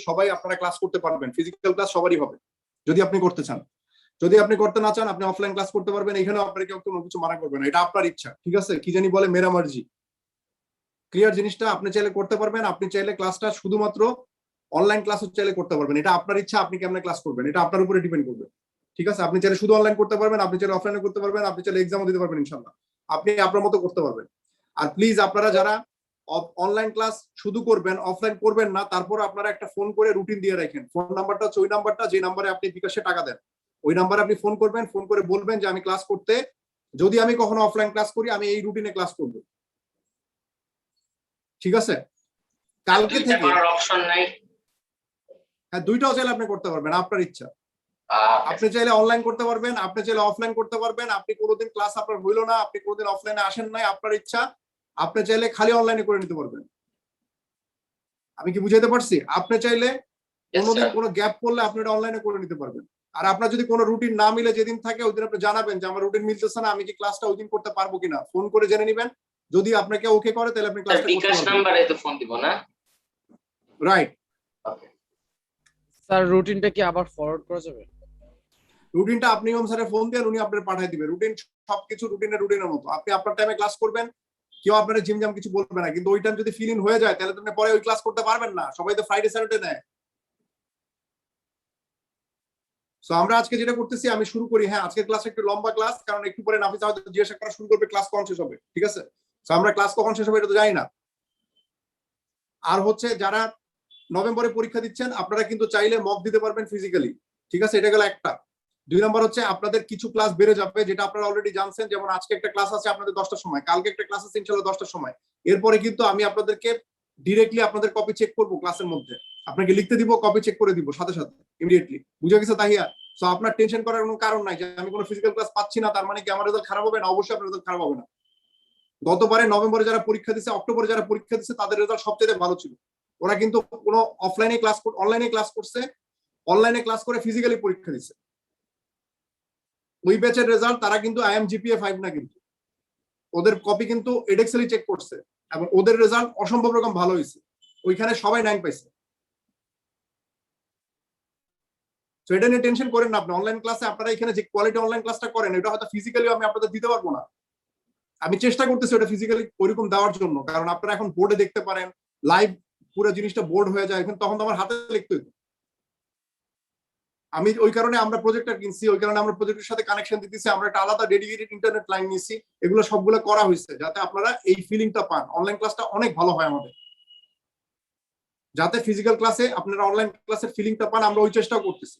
সবাই আপনারা ক্লাস করতে পারবেন, ফিজিক্যাল ক্লাস সবারই হবে যদি আপনি করতে চান। যদি আপনি করতে না চান আপনি অফলাইন ক্লাস করতে পারবেন, এখানে আপনার কেউ কোনো কিছু মানা করবে না, এটা আপনার ইচ্ছা। ঠিক আছে, কি জানি বলে মেরা মার্জি, ক্লিয়ার জিনিসটা? আপনি চাইলে করতে পারবেন, আপনি চাইলে ক্লাসটা শুধুমাত্র অনলাইন ক্লাসও চাইলে করতে পারবেন, এটা আপনার ইচ্ছা, আপনি কেমন ক্লাস করবেন এটা আপনার উপরে ডিপেন্ড করবে। ঠিক আছে, আপনি চাইলে শুধু অনলাইন করতে পারবেন, আপনি চাইলে অফলাইনে করতে পারবেন, আপনি চাইলে এক্সামও দিতে পারবেন, ইনশাল্লাহ আপনি আপনার মতো করতে পারবেন। আর প্লিজ আপনারা যারা অনলাইন ক্লাস শুধু করবেন, অফলাইন করবেন না, তারপর আপনারা একটা ফোন করে রুটিন দিয়ে রাখেন। ফোন নাম্বারটা হচ্ছে ওই নাম্বারটা যে নাম্বারে আপনি বিকাশে টাকা দেন, ওই নাম্বারে আপনি ফোন করবেন, ফোন করে বলবেন যে আমি ক্লাস করতে, যদি আমি কখনো অফলাইন ক্লাস করি আমি এই রুটিনে ক্লাস করব। ঠিক আছে, কালকে থেকে অপশন নাই? হ্যাঁ, দুইটাও চাইলে আপনি করতে পারবেন, আপনার ইচ্ছা। আপনি চাইলে অনলাইন করতে পারবেন, আপনি চাইলে অফলাইন করতে পারবেন। আপনি কোনোদিন ক্লাস আপনার হইলো না, আপনি কোনোদিন অফলাইনে আসেন নাই, আপনার ইচ্ছা, আপনি চাইলে খালি অনলাইনে করে নিতে পারবেন। আমি কি বুঝাইতে পারছি? আপনি চাইলে কোনোদিন কোনো গ্যাপ পড়লে আপনি এটা অনলাইনে করে নিতে পারবেন। আর আপনার যদি কোনো রুটিন না মিলে যেদিন থাকে ওই দিন আপনি জানাবেন যে আমার রুটিন মিলতেছে না, আমি কি ক্লাসটা ওই দিন করতে পারবো কিনা, ফোন করে জেনে নেবেন। যদি আপনাকে ওকে করে তাহলে আপনি ক্লাসটা করতে পারবেন। নাম্বারে তো ফোন দিব না? রাইট। স্যার রুটিনটা কি আবার ফরওয়ার্ড করা যাবে? রুটিনটা আপনি ওম স্যারে ফোন দেন, উনি আপনার পাঠিয়ে দিবেন। রুটিন সবকিছু রুটিনের মতো, আপনি আপনার টাইমে ক্লাস করবেন, কেউ আপনার জিমজাম কিছু বলবে না। কিন্তু ওই টাইম যদি ফিল ইন হয়ে যায় তাহলে আপনি পরে ওই ক্লাস করতে পারবেন না। সবাই তো ফ্রাইডে স্যাটারডে নেয়। সো আমরা আজকে যেটা করতেছি, আমি শুরু করি। হ্যাঁ, আজকের ক্লাস একটু লম্বা ক্লাস, কারণ একটু পরে নাফিসা হয়তো জিজ্ঞাসা করা শুরু করবে ক্লাস কখন শেষ হবে। ঠিক আছে, সো আমরা ক্লাস কখন শেষ হবে এটা তো জানি না। আর হচ্ছে যারা নভেম্বরে পরীক্ষা দিচ্ছেন আপনারা কিন্তু চাইলে মক দিতে পারবেন ফিজিক্যালি। ঠিক আছে, এটা গেল একটা। 2 নম্বর হচ্ছে আপনাদের কিছু ক্লাস বেড়ে যাবে, যেটা আপনারা অলরেডি জানছেন। যেমন আজকে একটা ক্লাস আছে আপনাদের 10টার সময়, কালকে একটা ক্লাস আছে ইনশাআল্লাহ 10টার সময়। এরপরে কিন্তু আমি আপনাদেরকে ডিরেক্টলি আপনাদের কপি চেক করব ক্লাসের মধ্যে, আপনাকে লিখতে দিব, কপি চেক করে দিব সাথে সাথে ইমিডিয়েটলি। বুঝে গেছে তাহিয়া? সো আপনার টেনশন করার কোনো কারণ নাই যে আমি কোনো ফিজিক্যাল ক্লাস পাচ্ছি না তার মানে কি আমার রেজাল্ট খারাপ হবে না। অবশ্যই আপনার রেজাল্ট খারাপ হবে না। গতবারে নভেম্বরে যারা পরীক্ষা দিচ্ছে, অক্টোবরে যারা পরীক্ষা দিচ্ছে তাদের রেজাল্ট সবচেয়ে ভালো ছিল। ওরা কিন্তু কোনো অনলাইনে ক্লাস করছে, অনলাইনে ক্লাস করে ফিজিক্যালি পরীক্ষা দিচ্ছে। ওই ব্যাচের রেজাল্ট তারা কিন্তু IMGPA 5 না, কিন্তু ওদের কপি কিন্তু এডেক্সেলি চেক করছে এবং ওদের রেজাল্ট অসম্ভব রকম ভালো হয়েছে। ওইখানে সবাই 9 পাইছে। তো এটা নিয়ে টেনশন করেন না। আপনি অনলাইন ক্লাসে আপনারা এখানে যে কোয়ালিটি অনলাইন ক্লাসটা করেন এটা হয়তো ফিজিক্যালি আমি আপনাদের দিতে পারবো না। আমি চেষ্টা করতেছি ওটা ফিজিক্যালি ওইরকম দেওয়ার জন্য, কারণ আপনারা এখন বোর্ডে দেখতে পারেন, লাইভ পুরো জিনিসটা বোর্ড হয়ে যায়। এখন তখন তো আমার হাতে লিখতে হতো। আমি ওই কারণে আমরা প্রজেক্টর কিনছি, ওই কারণে আমরা প্রজেক্টের সাথে কানেকশন দিতেছি, আমরা একটা আলাদা ডেডিকেটেড ইন্টারনেট লাইন নিয়েছি। এগুলো সবগুলো করা হয়েছে যাতে আপনারা এই ফিলিংটা পান। অনলাইন ক্লাসটা অনেক ভালো হয় আমাদের, যাতে ফিজিক্যাল ক্লাসে আপনারা অনলাইন ক্লাসের ফিলিংটা পান, আমরা ওই চেষ্টাও করতেছি।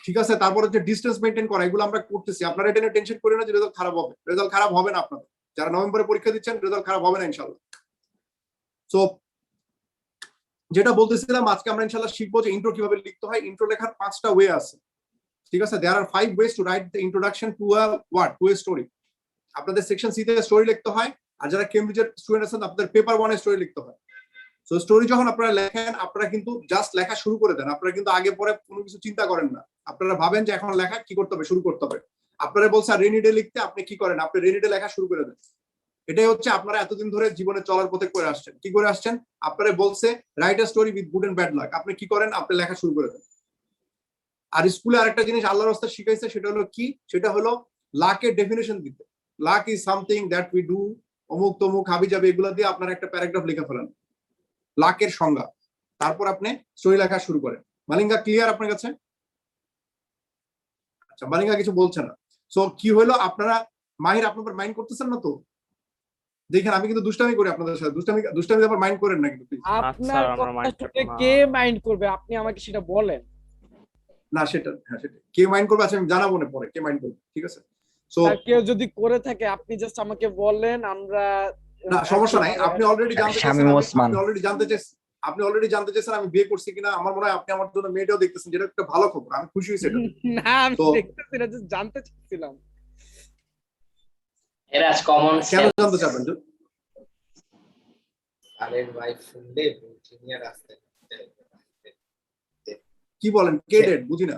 ঠিক আছে, তারপরে যে ডিস্টেন্স মেনটেন করা এগুলো আমরা করতেছি। আপনারা এটা নিয়ে টেনশন করেন না যে রেজাল্ট খারাপ হবে। রেজাল্ট খারাপ হবে না আপনাদের, যারা নভেম্বরে পরীক্ষা দিচ্ছেন রেজাল্ট খারাপ হবে না ইনশাআল্লাহ। সো যেটা বলতেছিলাম, আজকে আমরা ইনশাআল্লাহ শিখবো যে ইন্ট্রো কিভাবে লিখতে হয়। ইন্ট্রো লেখার 5টা ওয়ে আছে। ঠিক আছে, দেয়ার আর 5 ways to write the introduction to a story. আপনাদের সেকশন সি তে স্টোরি লিখতে হয়, আর যারা কেমব্রিজের স্টুডেন্ট আছেন আপনাদের পেপার 1 এ স্টোরি লিখতে হয়। সো স্টোরি যখন আপনারা লেখেন আপনারা কিন্তু জাস্ট লেখা শুরু করে দেন, আপনারা কিন্তু আগে পরে কোনো কিছু চিন্তা করেন না। আপনারা ভাবেন যে এখন লেখা কি করতে হবে, শুরু করতে হবে। আপনারা বলছে রেইনি ডে লিখতে, আপনি কি করেন, আপনি রেইনি ডে লেখা শুরু করে দেন। এটাই হচ্ছে আপনারা এতদিন ধরে জীবনে চলার পথে করে আসছেন। কি করে আসছেন? আপনারা বলছে write a story with good and bad luck, আপনি কি করেন, আপনি লেখা শুরু করে দেন। আর স্কুলে আরেকটা জিনিস আল্লাহর রাস্তায় শিখাইছে, সেটা হলো কি, সেটা হলো লাকের ডেফিনেশন দিতে। Lakh is something that we do, অমুক তমুক হাবি যাবে, এগুলো দিয়ে আপনারা একটা প্যারাগ্রাফ লিখে ফেলেন লাকের সংজ্ঞা, তারপর আপনি স্টোরি লেখা শুরু করেন। মালিঙ্গা ক্লিয়ার আপনার কাছে? আচ্ছা, মালিঙ্গা কিছু বলছে না। সো কি হলো, আপনারা মাহির আপনার মাইন্ড করতেছেন না তো? দেখেন আমি কিন্তু দুষ্টামি করি আপনাদের সাথে, দুষ্টামি আবার মাইন্ড করেন না কিন্তু। আপনার কথা শুনে কে মাইন্ড করবে, আপনি আমাকে সেটা বলেন না। সেটা হ্যাঁ, সেটা কে মাইন্ড করবে আচ্ছা আমি জানাবো না পরে কে মাইন্ড করবে। ঠিক আছে, সো কেউ যদি করে থাকে আপনি জাস্ট আমাকে বলেন, আমরা না সমস্যা নাই। আপনি অলরেডি জানতে চাইছেন, আপনি অলরেডি জানতে চাইছেন আমি বিয়ে করছি কিনা। আমার মনে হয় আপনি আমার জন্য মেয়েটাও দেখতেছেন, যেটা একটা ভালো খবর, আমি খুশি হয়েছি এটা। না আমি দেখতেছি না, জাস্ট জানতে চাচ্ছিলাম। এরা কমন কেন জানতে চাবেন? আরের ওয়াইফ শুনলে ইঞ্জিনিয়ার আসতে কি বলেন, কে ডেট বুঝি না।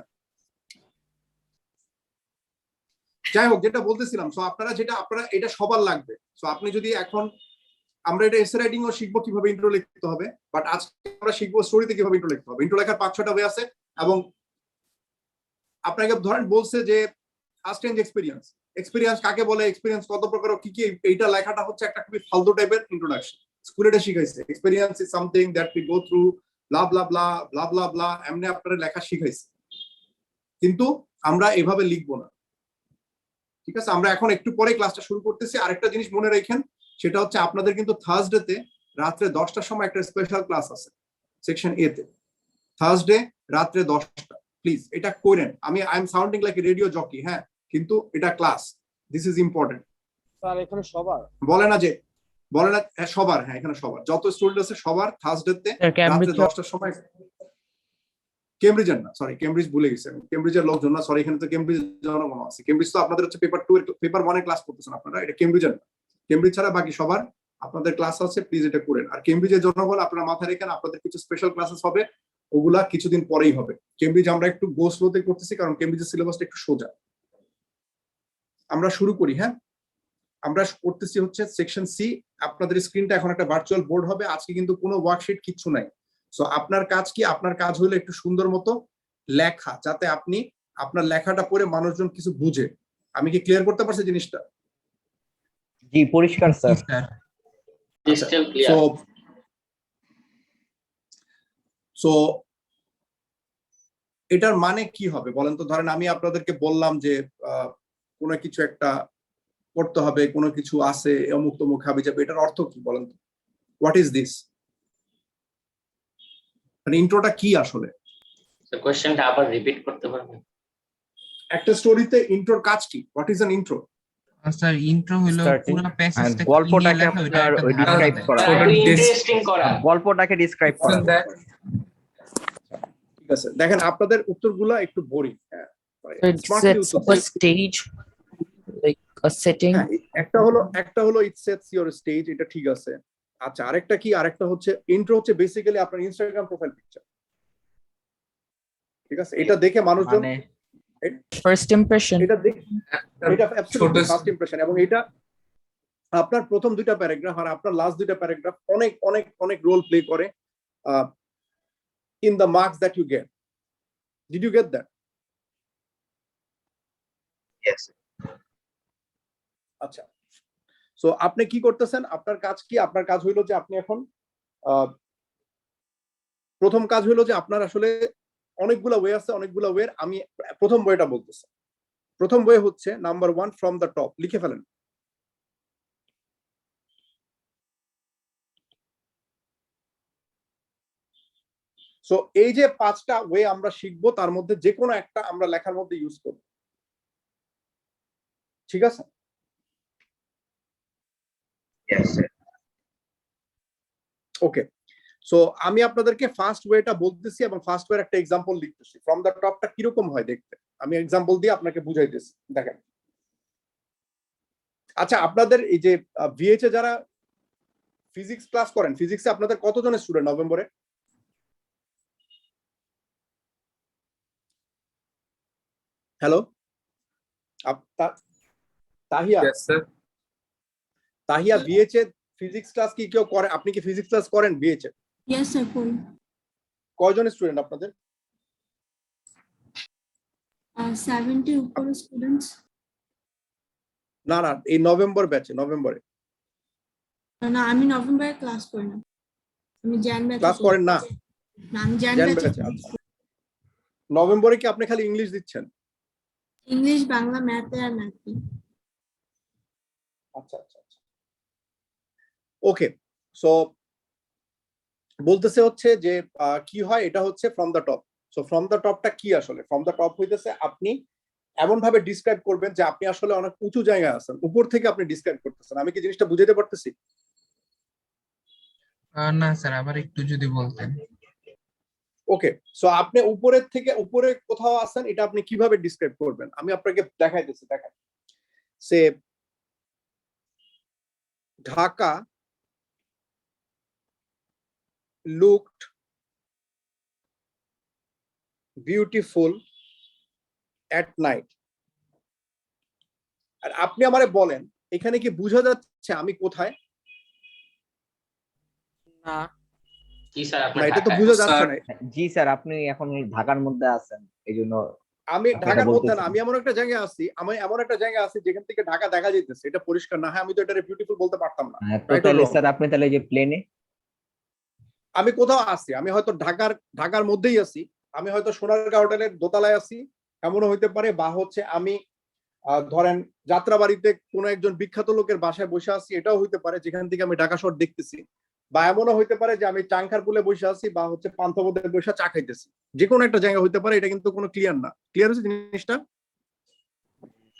যাই হোক, যেটা বলতেছিলাম, সো আপনারা এটা সবার লাগবে। সো আপনি যদি এখন আমরা এটা এসে রাইটিং ও শিখবো কিভাবে ইন্ট্রো লিখতে হবে, বাট আজকে আমরা শিখবো স্টোরিতে কিভাবে ইন্ট্রো লিখতে হবে। ইন্ট্রো লেখার 5-6টা ওয়ে আছে, এবং আপনাকে ধরেন বলছে যে ফার্স্ট হ্যান্ড এক্সপিরিয়েন্স, এক্সপিরিয়েন্স কাকে বলে, এক্সপিরিয়েন্স কত প্রকার, কি কি, এইটা লেখাটা হচ্ছে একটা খুবই ফালতু টাইপের ইন্ট্রোডাকশন। স্কুলে এটা শিখাইছে, experience is something that we go through blah blah blah blah blah blah, এমনি আপনারা লেখা শিখাইছে, কিন্তু আমরা এভাবে লিখবো না। ঠিক আছে, আমরা এখন একটু পরে ক্লাসটা শুরু করতেছি। আরেকটা জিনিস মনে রাখেন, সেটা হচ্ছে আপনাদের কিন্তু থার্সডেতে রাত্রে 10টার সময় একটা স্পেশাল ক্লাস আছে সেকশন এ তে, থার্সডে রাত্রে 10টা। প্লিজ এটা করেন। I am sounding like a radio jockey, হ্যাঁ, কিন্তু এটা class, this is important. Sir এখানে সবার বলে না হ্যাঁ, সবার, হ্যাঁ এখানে সবার, যত স্টুডেন্ট আছে সবার থার্সডেতে রাত্রে 10টার সময়। কেমব্রিজের না, সরি, কেমব্রিজ ভুলে গেছি আমি, কেমব্রিজের লোকজন না, সরি, এখানে তো কেমব্রিজ জনগণ আছে। কেমব্রিজ তো আপনাদের হচ্ছে পেপার 2 পেপার 1 ক্লাস করতেছেন আপনারা, এটা কেমব্রিজের না। কেমব্রিজ ছাড়া বাকি সবার আপনাদের ক্লাস আছে, প্লিজ এটা করেন। আর কেমব্রিজের জনগণ আপনারা মাথায় রেখেন, আপনাদের কিছু স্পেশাল ক্লাসেস হবে, ওগুলা কিছুদিন পরেই হবে। কেমব্রিজ আমরা একটু গো স্লোতে করতেছি, কারণ কেমব্রিজের সিলেবাসটা একটু সোজা। আমরা শুরু করি, হ্যাঁ। আমরা করতেছি হচ্ছে সেকশন সি। আপনাদের স্ক্রিনটা এখন একটা ভার্চুয়াল বোর্ড হবে, আজকে কিন্তু কোনো ওয়ার্কশিট কিচ্ছু নাই। সো আপনার কাজ কি, আপনার কাজ হলো একটু সুন্দর মতো লেখা, যাতে আপনি আপনার লেখাটা পড়ে মানুষজন কিছু বুঝে। আমি কি ক্লিয়ার করতে পারছি জিনিসটা? জি পরিষ্কার স্যার। Crystal clear. সো এটার মানে কি হবে বলেন তো? ধরেন আমি আপনাদেরকে বললাম যে কোনো কিছু একটা করতে হবে, কোনো কিছু আছে, অমুক তমুক হাবি যাবে, এটার অর্থ কি বলেন তো? What is this? মানে ইন্ট্রোটা কি আসলে? স্যার কোশ্চেনটা আবার রিপিট করতে পারবেন? একটা স্টোরিতে ইন্ট্রোর কাজ কি? What is an intro? Sir intro হলো পুরো প্যাসেজটা গল্পটাকে আপনার ডিসক্রাইব করা, ইন্টারেস্টিং করা, গল্পটাকে ডিসক্রাইব করা। ঠিক আছে, দেখেন আপনাদের উত্তরগুলো একটু বোরিং। হ্যাঁ, It sets up a stage, like a setting. একটা হলো ইট সেটস ইওর স্টেজ, এটা ঠিক আছে। আচ্ছা, আরেকটা হচ্ছে ইন্ট্রো হচ্ছে বেসিক্যালি আপনার ইনস্টাগ্রাম প্রোফাইল পিকচার। ঠিক আছে, এটা দেখে মানুষজন First impression. এটা ফার্স্ট ইমপ্রেশন, এবং এটা আপনার প্রথম 2টা প্যারাগ্রাফ আর আপনার লাস্ট 2টা প্যারাগ্রাফ অনেক অনেক অনেক রোল প্লে করে in the marks that you get. Did you get that? Yes. আচ্ছা, সো আপনি কি করতেছেন? আপনার কাজ কি? আপনার কাজ হইলো যে আপনি এখন প্রথম কাজ হইলো যে আপনার আসলে অনেকগুলা ওয়ে আছে, অনেকগুলা ওয়ে। আমি প্রথম ওয়েটা বলতেছি। প্রথম ওয়ে হচ্ছে নাম্বার 1 ফ্রম দ্য টপ, লিখে ফেলেন। সো এই যে 5টা ওয়ে আমরা শিখবো, তার মধ্যে যে কোনো একটা আমরা লেখার মধ্যে ইউজ করব। ঠিক আছে? Yes, sir. ওকে, সো আমি আপনাদেরকে ফার্স্ট ওয়েটা বলতেছি এবং ফার্স্ট ওয়ের একটা এক্সাম্পল লিখতেছি। ফ্রম দ্য টপটা কিরকম হয় দেখতে, আমি এক্সাম্পল দিয়ে আপনাকে বুঝাইতেছি। দেখেন, আচ্ছা, আপনাদের এই যে ভিএইচে যারা ফিজিক্স ক্লাস করেন, ফিজিক্সে আপনাদের কতজনের স্টুডেন্ট নভেম্বরে? হ্যালো, তাহিয়া? তাহিয়া, ভিএইচে ফিজিক্স ক্লাস কি কেউ করে? আপনি কি ফিজিক্স ক্লাস করেন ভিএইচে? Yes, sir. Cool. কয়জন স্টুডেন্ট আপনাদের? 70 উপরে students. না, এই নভেম্বর ব্যাচে, নভেম্বরে না, আমি নভেম্বরে ক্লাস করি না। আমি jan ব্যাচে ক্লাস করেন না? না, আমি jan jan ব্যাচে। ব্যাচে। নভেম্বরে কি আপনি খালি ইংলিশ দিচ্ছেন? ইংলিশ, বাংলা, ম্যাথ আর ম্যাথ। আচ্ছা, ওকে। সো বলতেছে হচ্ছে যে কি হয়, এটা হচ্ছে from the top. So from the টপটা কি আসলে? ফ্রম দ্য টপ হইতেছে আপনি এমন ভাবে ডিসক্রাইব করবেন যে আপনি আসলে অনেক উঁচু জায়গায় আছেন, উপর থেকে আপনি ডিসক্রাইব করতেছেন। আমি কি জিনিসটা বুঝাইতে পারতেছি? না স্যার, আবার একটু যদি বলতেন। ওকে, সো আপনি উপরের থেকে উপরে কোথাও আছেন, এটা আপনি কিভাবে ডিসক্রাইব করবেন? আমি আপনাকে দেখাইতেছি। দেখেন, সে Dhaka looked beautiful at night. আর আপনি আমারে বলেন, এখানে কি বোঝা যাচ্ছে আমি কোথায়? না কি স্যার না আপনার এটা তো ঢাকায়? বোঝা যাচ্ছে না। জি স্যার, আপনি এখন ঢাকার মধ্যে আছেন, এই জন্য আমি আপনি ঢাকার এটা মধ্যে না, বলতেছেন। আমি এমন একটা জায়গায় আছি, আমি এমন একটা জায়গায় আছি যেখান থেকে ঢাকা দেখা যাইতেছে, এটা পরিষ্কার না। হ্যাঁ আমি তো এটা বিউটিফুল বলতে পারতাম না। তো Right or তাহলে wrong? স্যার আপনি তাহলে যে প্লেনে আমি কোথাও আছি, আমি হয়তো ঢাকার মধ্যেই আছি, আমি হয়তো সোনারগাঁও হোটেলের দোতলায় আছি, এমনও হইতে পারে, বা হচ্ছে আমি ধরেন যাত্রাবাড়িতে কোনো একজন বিখ্যাত লোকের বাসায় বসে আছি, এটাও হইতে পারে, যেখান থেকে আমি ঢাকা শহর দেখতেছি। বা এমনও হইতে পারে যে আমি চাংখার পুলে বসে আছি, বা হচ্ছে পান্থপথে বসে চা খাইতেছি। যে কোনো একটা জায়গা হইতে পারে, এটা কিন্তু কোনো ক্লিয়ার না। ক্লিয়ার হচ্ছে জিনিসটা?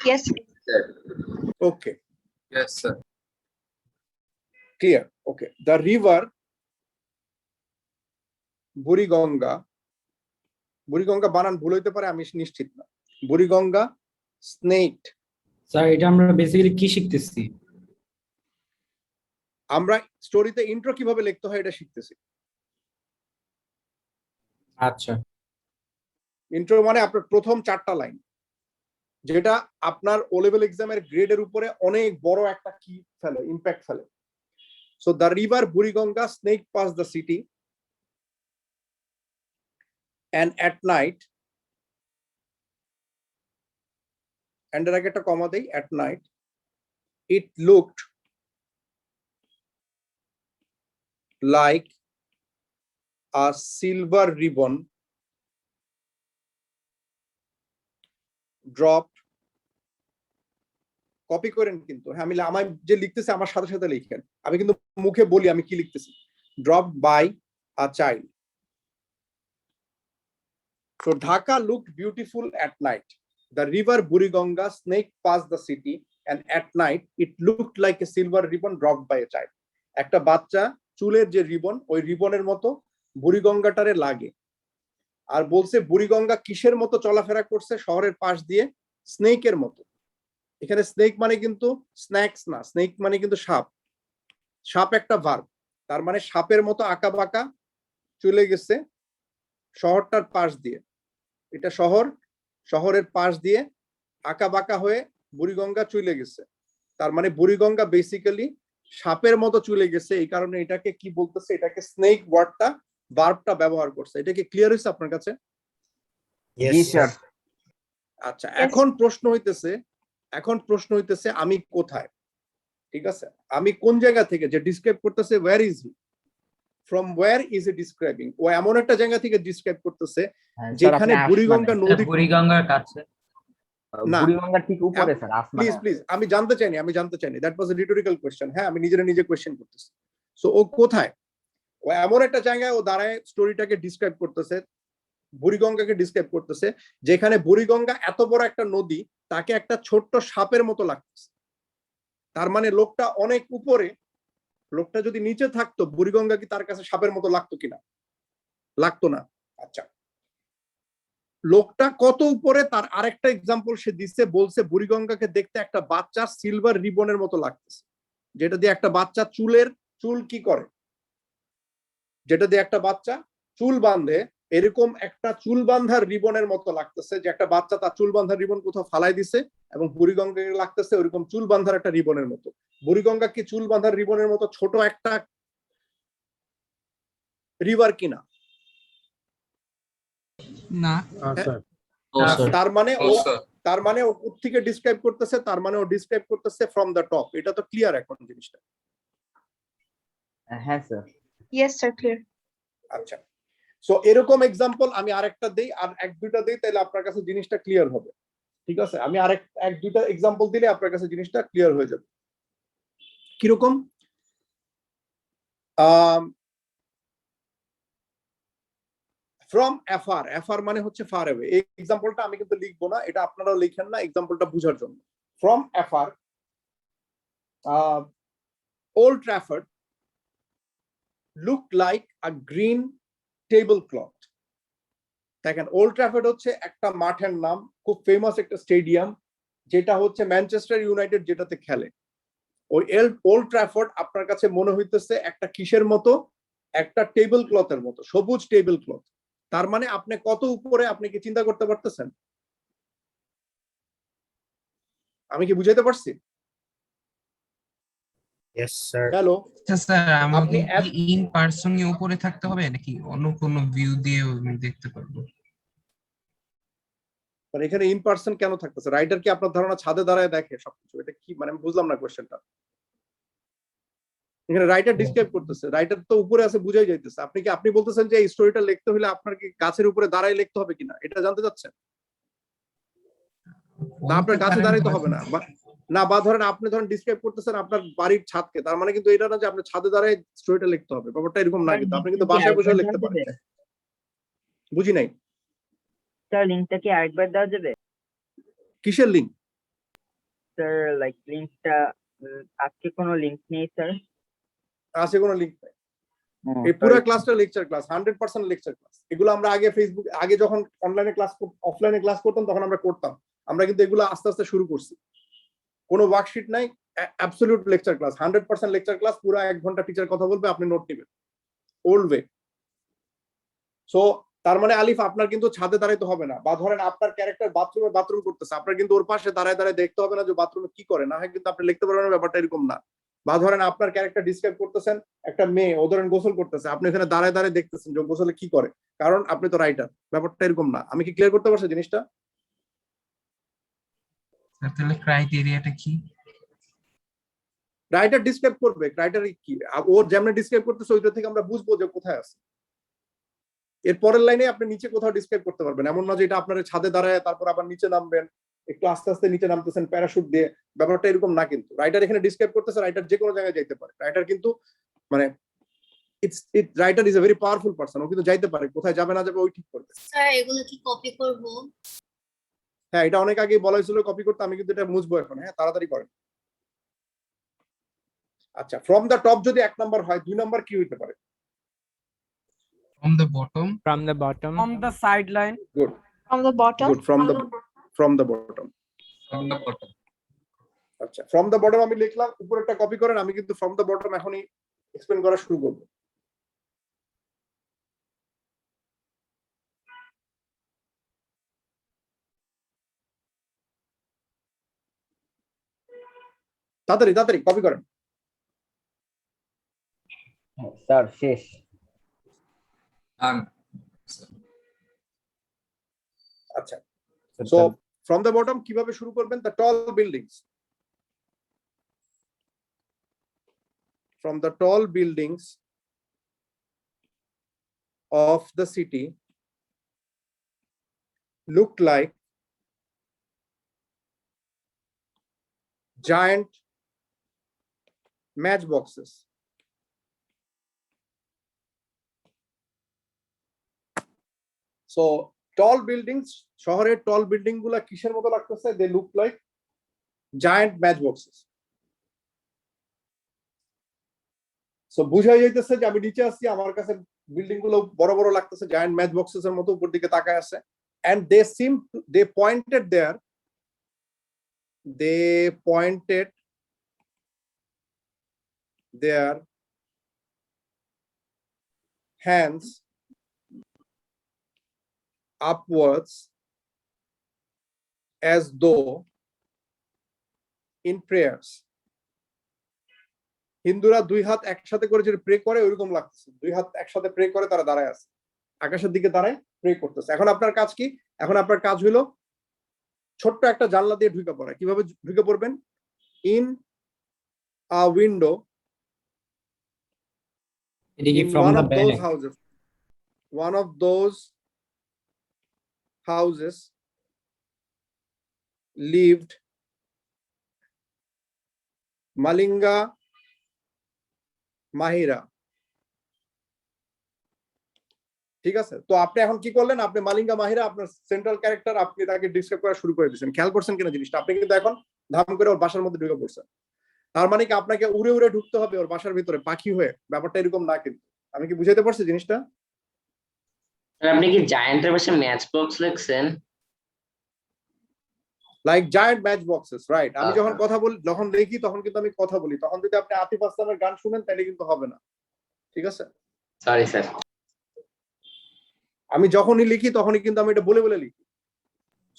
Yes. Okay, yes sir, clear. Okay, the river Buriganga বানান ভুল হইতে পারে, আমি নিশ্চিত না। বুড়িগঙ্গা স্নেক। স্যার এটা আমরা বেসিক্যালি কি শিখতেছি? আমরা স্টোরিতে ইন্ট্রো কিভাবে লিখতে হয় এটা শিখতেছি। আচ্ছা, ইন্ট্রো মানে আপনার প্রথম 4টা লাইন, যেটা আপনার ও লেভেল এক্সামের গ্রেডের উপরে অনেক বড় একটা কি ফেলে, ইম্প্যাক্ট ফেলে। So the river Buriganga snake pass the city and at night, and এর আগে একটা কমা দেই, at night it looked like a silver ribbon dropped. Copy করেন কিন্তু, হ্যাঁ আমি যে লিখতেছি আমার সাথে সাথে লিখেন, আমি কিন্তু মুখে বলি আমি কি লিখতেছি। dropped by a child. So Dhaka looked beautiful at night. The river Buriganga snaked past the city, and at night it looked like a silver ribbon dropped by a child. একটা বাচ্চা চুলের যে রিবন, ওই রিবনের মতো বুড়িগঙ্গাটারে লাগে। আর বলছে বুড়িগঙ্গা কিসের মতো চলাফেরা করছে, শহরের পাশ দিয়ে স্নেকের মতো। এখানে স্নেক মানে কিন্তু স্ন্যাক্স না, স্নেক মানে কিন্তু সাপ। সাপ একটা ভার্ব, তার মানে সাপের মতো আঁকা বাঁকা চলে গেছে শহরটার পাশ দিয়ে। এটা শহরের পাশ দিয়ে আঁকা বাঁকা হয়ে বুড়িগঙ্গা চলে গেছে। তার মানে বুড়িগঙ্গা বেসিক্যালি সাপের মতো চলে গেছে, এই কারণে এটাকে কি বলতেছে, এটাকে স্নেক ওয়ার্ডটা ভার্বটা ব্যবহার করছে। এটা কি ক্লিয়ার হয়েছে আপনার কাছে? জি স্যার। আচ্ছা, এখন প্রশ্ন হইতেছে আমি কোথায়, ঠিক আছে, আমি কোন জায়গা থেকে, যে ডিসক্রাইব করতেছে where is he, from where is he describing. ও এমন একটা জায়গা থেকে ডিসক্রাইব করতেছে যেখানে বুড়িগঙ্গা নদী, বুড়িগঙ্গার কাছে। না বুড়িগঙ্গার ঠিক উপরে স্যার, প্লিজ আসমানে। প্লিজ, আমি জানতে চাইনি, দ্যাট ওয়াজ এ রিটোরিক্যাল কোশ্চেন। হ্যাঁ আমি নিজে কোশ্চেন করতেছি। সো ও কোথায়, ও এমন একটা জায়গায় ও দাঁড়ায় স্টোরিটাকে ডিসক্রাইব করতেছে, বুড়িগঙ্গাকে ডিসক্রাইব করতেছে, যেখানে বুড়িগঙ্গা এত বড় একটা নদী, তাকে একটা ছোট্ট সাপের মতো লাগতেছে। তার মানে লোকটা অনেক উপরে, লোকটা যদি নিচে থাকতো বুড়িগঙ্গা কি তার কাছে সাপের মতো লাগতো কিনা? লাগতো না। আচ্ছা, লোকটা কত উপরে তার আরেকটা এক্সাম্পল সে দিচ্ছে, বলছে বুড়িগঙ্গাকে দেখতে একটা বাচ্চা সিলভার রিবনের মতো লাগতেছে, যেটা দিয়ে একটা বাচ্চা চুল কি করে, যেটা দিয়ে একটা বাচ্চা চুল বাঁধে, এরকম একটা চুল বাঁধার রিবনের মতো লাগতেছে, যে একটা বাচ্চা তার চুল বাঁধার রিবন কোথাও ফালাই দিছে, এবং বুড়িগঙ্গাকে লাগতেছে ওইরকম চুল বাঁধার একটা রিবনের মতো। বুড়িগঙ্গা কি চুল বাঁধার রিবনের মতো ছোট একটা রিভার কিনা? না তার মানে ও থেকে ডিসক্রাইব করতেছে, তার মানে ও ডিসক্রাইব করতেছে ফ্রম দ্য টপ। এটা তো ক্লিয়ার এখন জিনিসটা? হ্যাঁ স্যার। Yes, sir. Clear. আচ্ছা, সো এরকম এক্সাম্পল আমি আরেকটা দেই, আর এক দুইটা দেই, তাহলে আপনার কাছে জিনিসটা ক্লিয়ার হবে। ঠিক আছে, আমি এক দুইটা এক্সাম্পল দিলে আপনার কাছে জিনিসটা ক্লিয়ার হয়ে যাবে। কিরকম? ফ্রম অ্যাফার, অ্যাফার মানে হচ্ছে ফার অ্যাওয়ে। এই এক্সাম্পলটা আমি কিন্তু লিখবো না, এটা আপনারাও লিখেন না, এক্সাম্পলটা বোঝার জন্য। From afar old Trafford looked like a green tablecloth. দেখেন, ওল্ড ট্র্যাফোর্ড হচ্ছে একটা মাঠের নাম, খুব ফেমাস একটা স্টেডিয়াম, যেটা হচ্ছে ম্যানচেস্টার ইউনাইটেড যেটাতে খেলে। ওই ওল্ড ট্র্যাফোর্ড আপনার কাছে মনে হইতেছে একটা কিসের মতো, একটা টেবিল ক্লথের মতো, সবুজ টেবিল ক্লথ। তার মানে আপনি কত উপরে, আপনি কি চিন্তা করতে পারতেছেন? আমি কি বুঝাইতে পারছি? Yes sir. হ্যালো, আচ্ছা স্যার আমাকে আপনি কি ইন পার্সনই উপরে থাকতে হবে নাকি অন্য কোনো ভিউ দিয়ে আমি দেখতে পারবো? মানে এখানে ইন পার্সন কেন থাকতেছে? রাইটার কি আপনার ধারণা ছাদে দাঁড়ায় দেখে সবকিছু? এটা কি মানে আমি বুঝলাম না কোশ্চেনটা। এখানে রাইটার ডিসক্রাইব করতেছে, রাইটার তো উপরে আছে বুঝাই যাইতেছে। আপনি বলতেছেন যে এই স্টোরিটা লিখতে হলে আপনার কি গাছের উপরে দাঁড়ায় লিখতে হবে কিনা এটা জানতে চাচ্ছেন? না আপনার বলতে গাছে পারেন দাঁড়াইতে হয়তো। হবে না, বা ধরেন আপনি ডিসক্রাইব করতেছেন আপনার বাড়ির ছাদকে, তার মানে কিন্তু এটা না যে আপনি ছাদে দাঁড়ায় স্টোরিটা লিখতে হবে, ব্যাপারটা এরকম না, কিন্তু আপনি কিন্তু বাসায় বসে লিখতে পারেন। বুঝি নাই স্যার লিংকটা কি আরেকবার দেওয়া যাবে? কিসের লিঙ্ক? স্যার লাইক লিংকটা আজকে কোনো লিংক নেই স্যার। আছে কোনো লিঙ্ক নাই। এই পুরো ক্লাসটা লেকচার ক্লাস, 100% লেকচার ক্লাস। এগুলো আমরা আগে যখন অফলাইনে ক্লাস করতাম তখন আমরা করতাম। আমরা কিন্তু এগুলো আস্তে আস্তে শুরু করছি। কোনো ওয়ার্কশিট নাই, absolute lecture class, 100% lecture class. পুরো 1 ঘন্টা টিচার কথা বলবে, আপনি নোট নেবেন ওল্ড ওয়ে। সো তার মানে আলিফ আপনার কিন্তু ছাদে দাঁড়াইতে হবে না, বা ধরেন আপনার ক্যারেক্টার বাথরুম করতেছে, আপনার কিন্তু ওর পাশে দাঁড়ায় দাঁড়ায় দেখতে হবে না যে বাথরুমে কি করে, না হয় কিন্তু আপনি লিখতে পারবেন না, ব্যাপারটা এরকম না। বা ধরেন আপনার ক্যারেক্টার ডিসক্রাইব করতেছেন একটা মেয়ে, ও ধরেন গোসল করতেছে, আপনি এখানে দাঁড়ায় দাঁড়ায় দেখতেছেন যে গোসলে কি করে, কারণ আপনি তো রাইটার। ব্যাপারটা এরকম না। আমি কি ক্লিয়ার করতে পারছি জিনিসটা? স্যার তাহলে ক্রাইটেরিয়াটা কি? রাইটার ডিসক্রাইব করবে, রাইটার কি ওর যেমন ডিসক্রাইব করতেছে ওইটা থেকে আমরা বুঝবো যে কোথায় আছে। এর পরের লাইনে আপনি নিচে কোথাও ডিসক্রাইব করতে পারবেন, এমন না যে এটা আপনার ছাদে দাঁড়ায় তারপর আবার নিচে নামবেন, একটু আস্তে আস্তে নিচে নামতেছেন প্যারাশুট দিয়ে, ব্যাপারটা এরকম না। কিন্তু রাইটার এখানে ডিসক্রাইব করতেছে, রাইটার যে কোনো জায়গায় যাইতে পারে। রাইটার কিন্তু মানে writer is a very powerful person, ও কিন্তু যাইতে পারে, কোথায় যাবে না যাবে ওই ঠিক করবে। স্যার এগুলো কি কপি করব? হ্যাঁ, এটা অনেক আগে বলা হয়েছিল কপি করতে, আমি কিন্তু এটা মুছবো এখন। হ্যাঁ, তাড়াতাড়ি করেন। আচ্ছা, ফ্রম দ্য টপ যদি 1 নাম্বার হয়, 2 নাম্বার কি হইতে পারে? From the bottom. From the bottom. From the sideline. Good From the bottom. Good, from the bottom. From the bottom. আচ্ছা, ফ্রম দ্য বটম আমি লিখলাম, উপরেরটা কপি করেন। আমি কিন্তু ফ্রম দ্য বটম এখনই এক্সপ্লেন করা শুরু করব। তাড়াতাড়ি তাড়াতাড়ি কপি করেন। স্যার শেষ। Done. আচ্ছা, সো ফ্রম দ্য বটম কিভাবে শুরু করবেন? The tall buildings, from the tall buildings of the city looked like giant matchboxes. So tall buildings, শহরের টল বিল্ডিং গুলা কিসের মতো লাগতেছে? they look like giant matchboxes. So বুঝাই যাইতেছে যে আমি নিচে আসছি, আমার কাছে বিল্ডিং গুলো বড় বড় লাগতেছে, জায়ান্ট ম্যাচ বক্সেস এর মতো উপর দিকে তাকায় আছে। And they pointed their hands upwards as though in prayers. হিন্দুরা 2 হাত একসাথে করে যে প্রে করে ওইরকম লাগতেছে, 2 হাত একসাথে প্রে করে তারা দাঁড়ায় আছে, আকাশের দিকে দাঁড়ায় প্রে করতেছে। এখন আপনার কাজ কি? এখন আপনার কাজ হলো ছোট্ট একটা জানলা দিয়ে ঢুকে পড়া। কিভাবে ঢুকে পড়বেন? ইন আ উইন্ডো এটা কি in from one the of those back? houses. One of those houses lived Malinga Mahira. ঠিক আছে, তো আপনি এখন কি করলেন? আপনি মালিঙ্গা মাহিরা আপনার সেন্ট্রাল ক্যারেক্টার, আপনি তাকে ডিসক্রাইব করা শুরু করে দিয়েছেন। খেয়াল করছেন কিনা জিনিসটা? আপনি কিন্তু এখন ধাম করে ওর বাসার মধ্যে ঢুকে পড়ছেন। তার মানে কি আপনাকে উড়ে উড়ে ঢুকতে হবে ওর বাসার ভিতরে পাখি হয়ে? ব্যাপারটা এরকম না। কিন্তু আমি কি বুঝাইতে পারছি জিনিসটা? আপনি কি জায়ান্টের পাশে ম্যাচ বক্স লিখছেন? Like giant match boxes, right. আমি যখন কথা বলি, যখন দেখি তখন কিন্তু আমি কথা বলি, তখন যদি আপনি আতিফ আসলামের গান শুনেন তাহলে কিন্তু হবে না। ঠিক আছে, সরি স্যার। আমি যখনই লিখি তখনই কিন্তু আমি এটা বলে বলে লিখি।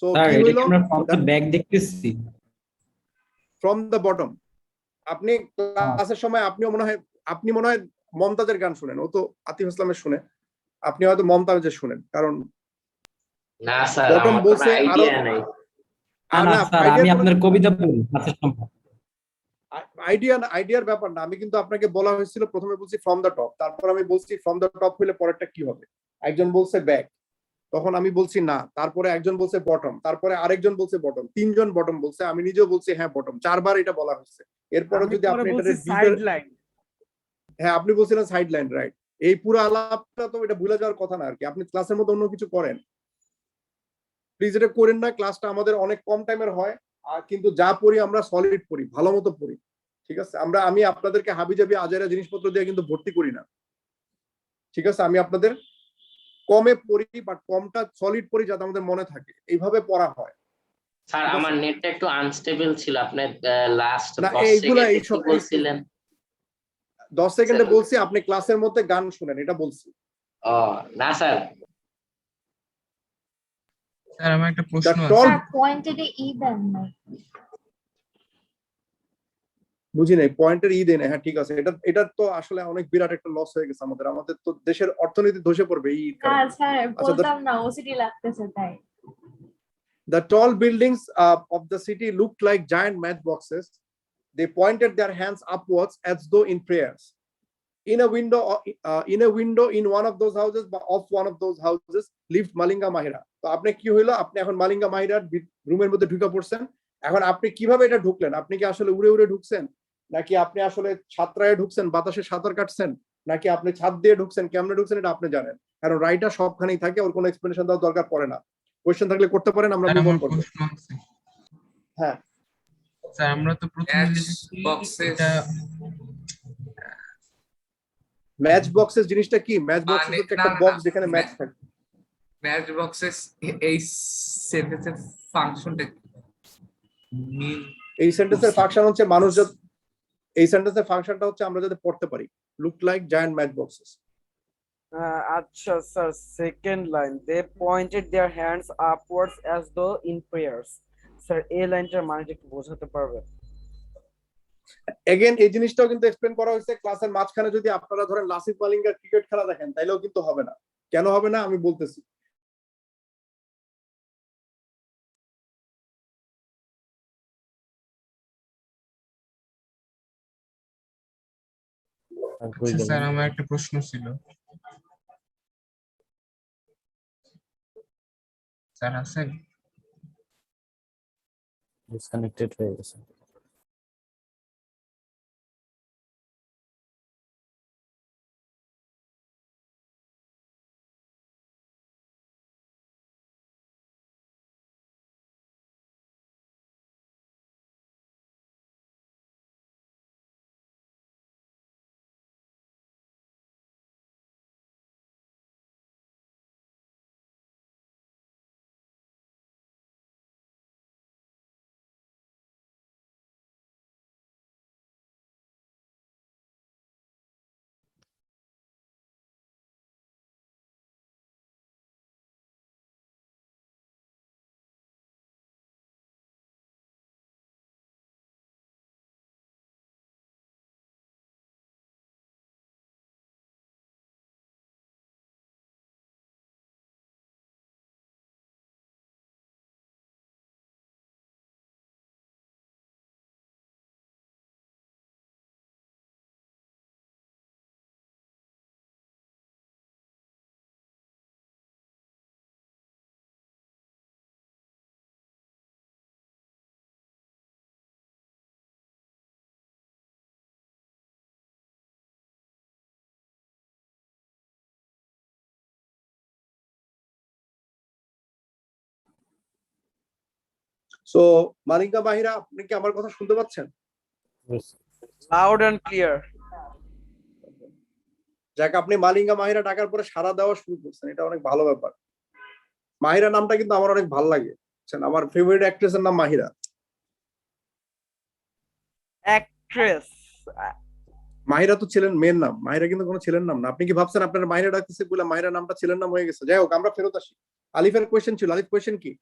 সো স্যার কি এটা কি হলো? আমরা from the back দেখতেছি? ফ্রম দ্য বটম আপনি ক্লাসের সময় আপনি মনে হয় মমতাজের গান শুনেন, ও তো আতিফ ইসলামের শুনে, আপনি হয়তো মমতাজের শুনেন, কারণ না স্যার, বটম আমার বলছে কোনো আরো আইডিয়া নাই। আমি আপনার কবিতা পড়ি আইডিয়ার ব্যাপার না, আমি কিন্তু আপনাকে বলা হয়েছিল প্রথমে বলছি ফ্রম দ্য টপ, তারপর আমি বলছি ফ্রম দ্য টপ হলে পরেরটা কি হবে, একজন বলছে ব্যাক, তখন আমি বলছি না, তারপরে একজন বলছে বটম, তারপরে আরেকজন বলছে বটম, তিনজন বটম বলছে, আমি নিজেও বলছি হ্যাঁ বটম, 4বার এটা বলা হয়েছে। এরপরে যদি আপনি হ্যাঁ আপনি বলছিলেন সাইড লাইন, রাইট। এই পুরো আলাপটা তো এটা ভুলে যাওয়ার কথা না আর কি, আপনি ক্লাসের মধ্যে অন্য কিছু করেন, প্লিজ এটা করেন না। ক্লাসটা আমাদের অনেক কম টাইমের হয়, আর কিন্তু যা পড়ি আমরা সলিড পড়ি, ভালো মতো পড়ি, ঠিক আছে? আমি আপনাদেরকে হাবিজাবি আজাইরা জিনিসপত্র দিয়ে কিন্তু ভর্তি করি না, ঠিক আছে? আমি আপনাদের কমে পড়ি, বাট কমটা সলিড পড়ি যাতে আমাদের মনে থাকে, এইভাবে পড়া হয়। স্যার আমার নেটটা একটু আনস্টেবল ছিল, আপনি লাস্ট না 10 এইগুলা সেকেন্ডে এইসব কি বলছিলেন? 10 সেকেন্ডে বলছি আপনি ক্লাসের মধ্যে গান শুনেন, এটা বলছি। ও না স্যার, স্যার আমার একটা প্রশ্ন The আছে। tall পয়েন্টেডে ই দেন না। বুঝি নাই, পয়েন্টের ই দেয় না, হ্যাঁ ঠিক আছে, এটা তো আসলে অনেক বিরাট একটা লস হয়ে গেছে আমাদের তো দেশের অর্থনীতি ধসে পড়বে এই ঈদ কারণে। স্যার আচ্ছা, বলতাম না, ওসিডি লাগতেছে তাই। The tall buildings of the city looked like giant matchboxes. They pointed their hands upwards as though in prayers. In a window in one of those houses lived Malinga Mahira. তো আপনি কি হইলো, আপনি এখন মালিঙ্গা মাহিরার রুমের মধ্যে ঢুকে পড়ছেন। এখন আপনি কিভাবে এটা ঢুকলেন? আপনি কি আসলে উড়ে উড়ে ঢুকছেন, নাকি আপনি আসলে ছাত্রায় ঢুকছেন, বাতাসে সাঁতার কাটছেন, নাকি আপনি ছাদ দিয়ে ঢুকছেন, কেমনে ঢুকছেন এটা আপনি জানেন, কারণ রাইটার সবখানেই থাকে, ওর কোনো এক্সপ্লেনেশন দেওয়ার দরকার পড়ে না। কোশ্চেন থাকলে করতে পারেন, আমরা স্যার মুভ অন আমার করব। প্রশ্ন আছে। হ্যাঁ স্যার আমরা তো প্রথমে Match লিখেছি boxes। এটা ম্যাচ বক্সেস জিনিসটা কি? ম্যাচ বক্স মানে হচ্ছে একটা না, বক্স না, যেখানে ম্যাচ থাকে। ম্যাচ বক্সেস এই সেন্টেন্সের ফাংশনটা কি? এই সেন্টেন্সের ফাংশন হচ্ছে এই সেন্টেন্সের ফাংশনটা হচ্ছে আমরা যাতে পড়তে পারি, look like giant match boxes. আচ্ছা sir, second line, they pointed their hands upwards as though in prayers. Sir এই লাইনটার মানেটা একটু বোঝাতে পারবেন? এগেন এই জিনিসটাও কিন্তু এক্সপ্লেন করা হয়েছে ক্লাসের মাঝখানে। যদি আপনারা ধরেন লাসিফ মালিঙ্গার ক্রিকেট খেলা দেখেন, তাইলেও কিন্তু হবে না। কেন হবে না আমি বলতেছি। আচ্ছা স্যার আমার একটা প্রশ্ন ছিল। স্যার আছেন? ডিসকানেক্টেড হয়ে গেছে। সো মালিঙ্গা মাহিরা, আপনি কি আমার কথা শুনতে পাচ্ছেন? Loud and clear. যাক, আপনি মালিঙ্গা মাহিরা ডাকার পরে সাড়া দেওয়া শুরু করছেন, এটা অনেক ভালো ব্যাপার। মাহিরা নামটা কিন্তু আমার অনেক ভালো লাগে, আমার ফেভারিট অ্যাক্ট্রেসের নাম মাহিরা। অ্যাক্ট্রেস মাহিরা তো ছেলের মেয়ের নাম, মাহিরা কিন্তু কোনো ছেলের নাম না। আপনি কি ভাবছেন আপনার মাহিরা ডাকতেছে বলে মাহিরা নামটা ছেলের নাম হয়ে গেছে? যাই হোক, আমরা ফেরত আসি। আলিফের কোয়েশ্চেন ছিল। আলিফ কোয়েশ্চেন কি?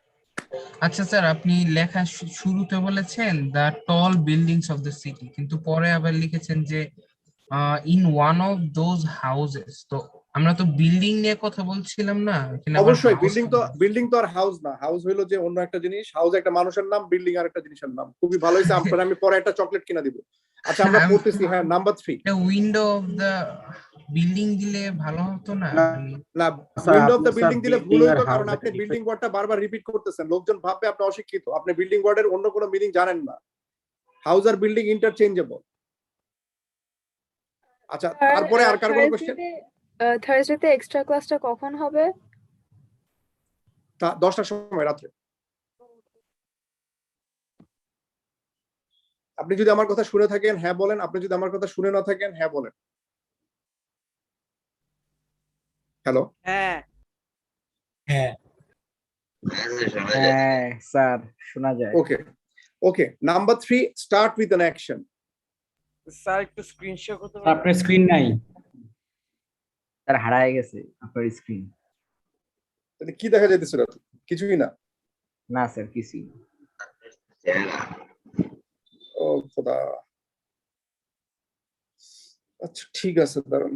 আচ্ছা স্যার, আপনি লেখা শুরুতে বলেছেন the tall buildings of the city, কিন্তু পরে আবার লিখেছেন যে in one of those houses. তো আমরা তো বিল্ডিং নিয়ে কথা বলছিলাম না, এখানে আবার অবশ্যই house বিল্ডিং তো আর হাউস না, হাউস হইলো যে অন্য একটা জিনিস, হাউস একটা মানুষের নাম, বিল্ডিং আর একটা জিনিসের নাম। খুবই ভালো হয়েছে, আপনার আমি পরে একটা চকলেট কিনা দিব। আচ্ছা আমরা পড়তেছি, হ্যাঁ number 3। Window of the building দিলে ভালো হতো না? না না, উইন্ডো অফ দ্য আপনি বিল্ডিং দিলে ভুল building আর হইতো, কারণ house আপনি একটা বিল্ডিং ওয়ার্ডটা বারবার রিপিট করতেছেন, লোকজন ভাববে আপনি অশিক্ষিত, আপনি বিল্ডিং ওয়ার্ডের অন্য কোনো মিনিং জানেন না। হাউস আর বিল্ডিং ইন্টারচেঞ্জেবল। আচ্ছা তারপরে আর কার কোনো কোশ্চেন? থার্সডেতে এক্সট্রা ক্লাসটা কখন হবে? 10টার সময় রাত্রে। আপনি যদি আমার কথা শুনে থাকেন হ্যাঁ বলেন, আপনি যদি আমার কথা শুনে না থাকেন হ্যাঁ বলেন। হ্যালো, হ্যাঁ হ্যাঁ স্যার শোনা যায়। Okay okay. Number 3, start with an action. Sir একটু স্ক্রিন শেয়ার করতে স্যার, পারবেন? আপনার স্ক্রিন নাই স্যার, হারায় গেছে আপনার স্ক্রিন। তাহলে কি দেখা যাইতেছিল? কিছুই না। না স্যার কিছুই না। ও খোদা। আচ্ছা ঠিক আছে, দাঁড়ান,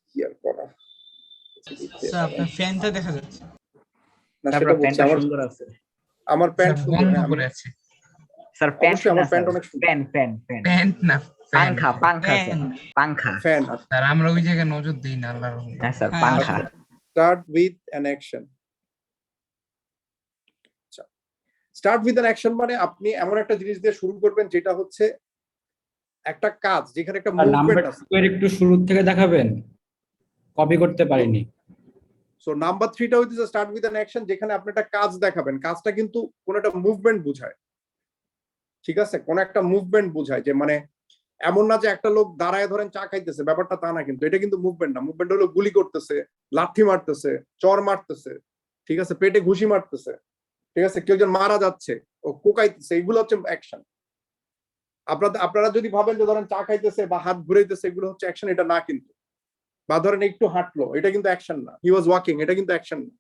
কি আর করা। স্যার আপনার ফ্যানটা দেখা যাচ্ছে। না স্যার, সেটা আপনার বলছি, প্যান্টটা সুন্দর আছে। আমার প্যান্ট স্যার, সুন্দর, বন্ধ হ্যাঁ, করে আছে। স্যার প্যান্ট অবশ্যই আমার না প্যান্ট স্যার, অনেক সুন্দর। প্যান্ট প্যান্ট প্যান্ট প্যান্ট না, ফ্যান। পাংখা পাংখা স্যার, পাংখা। ফ্যান। স্যার আমরা ওই জায়গায় নজর দিই না, আল্লাহর রহমতে। হ্যাঁ স্যার, হ্যাঁ, পাংখা। Start with an action. Start with an action মানে আপনি এমন একটা জিনিস দিয়ে শুরু করবেন যেটা হচ্ছে একটা কাজ, যেখানে একটা মুভমেন্ট আছে। একটু শুরু থেকে দেখাবেন, কপি করতে পারিনি। সো নাম্বার 3টা হইতেছে স্টার্ট উইথ অ্যান অ্যাকশন, যেখানে আপনি একটা কাজ দেখাবেন, কাজটা কিন্তু কোন একটা মুভমেন্ট বোঝায়। ঠিক আছে, কোন একটা মুভমেন্ট বোঝায়, যে মানে এমন না যে একটা লোক দাঁড়ায় ধরেন চা খাইতেছে, ব্যাপারটা তা না, কিন্তু এটা কিন্তু মুভমেন্ট না। মুভমেন্ট হলো গুলি করতেছে, লাঠি মারতেছে, চর মারতেছে, ঠিক আছে, পেটে ঘুষি মারতেছে, ঠিক আছে, কেউ একজন মারা যাচ্ছে, ও কোকাইতেছে, এগুলো হচ্ছে অ্যাকশন। আপনারা যদি ভাবেন যে ধরেন চা খাইতেছে বা হাত ঘুরাইতেছে এগুলো হচ্ছে অ্যাকশন, এটা না কিন্তু। বা ধরেন একটু হাঁটলো, এটা কিন্তু অ্যাকশন না। হি ওয়াজ ওয়াকিং, এটা কিন্তু অ্যাকশন না।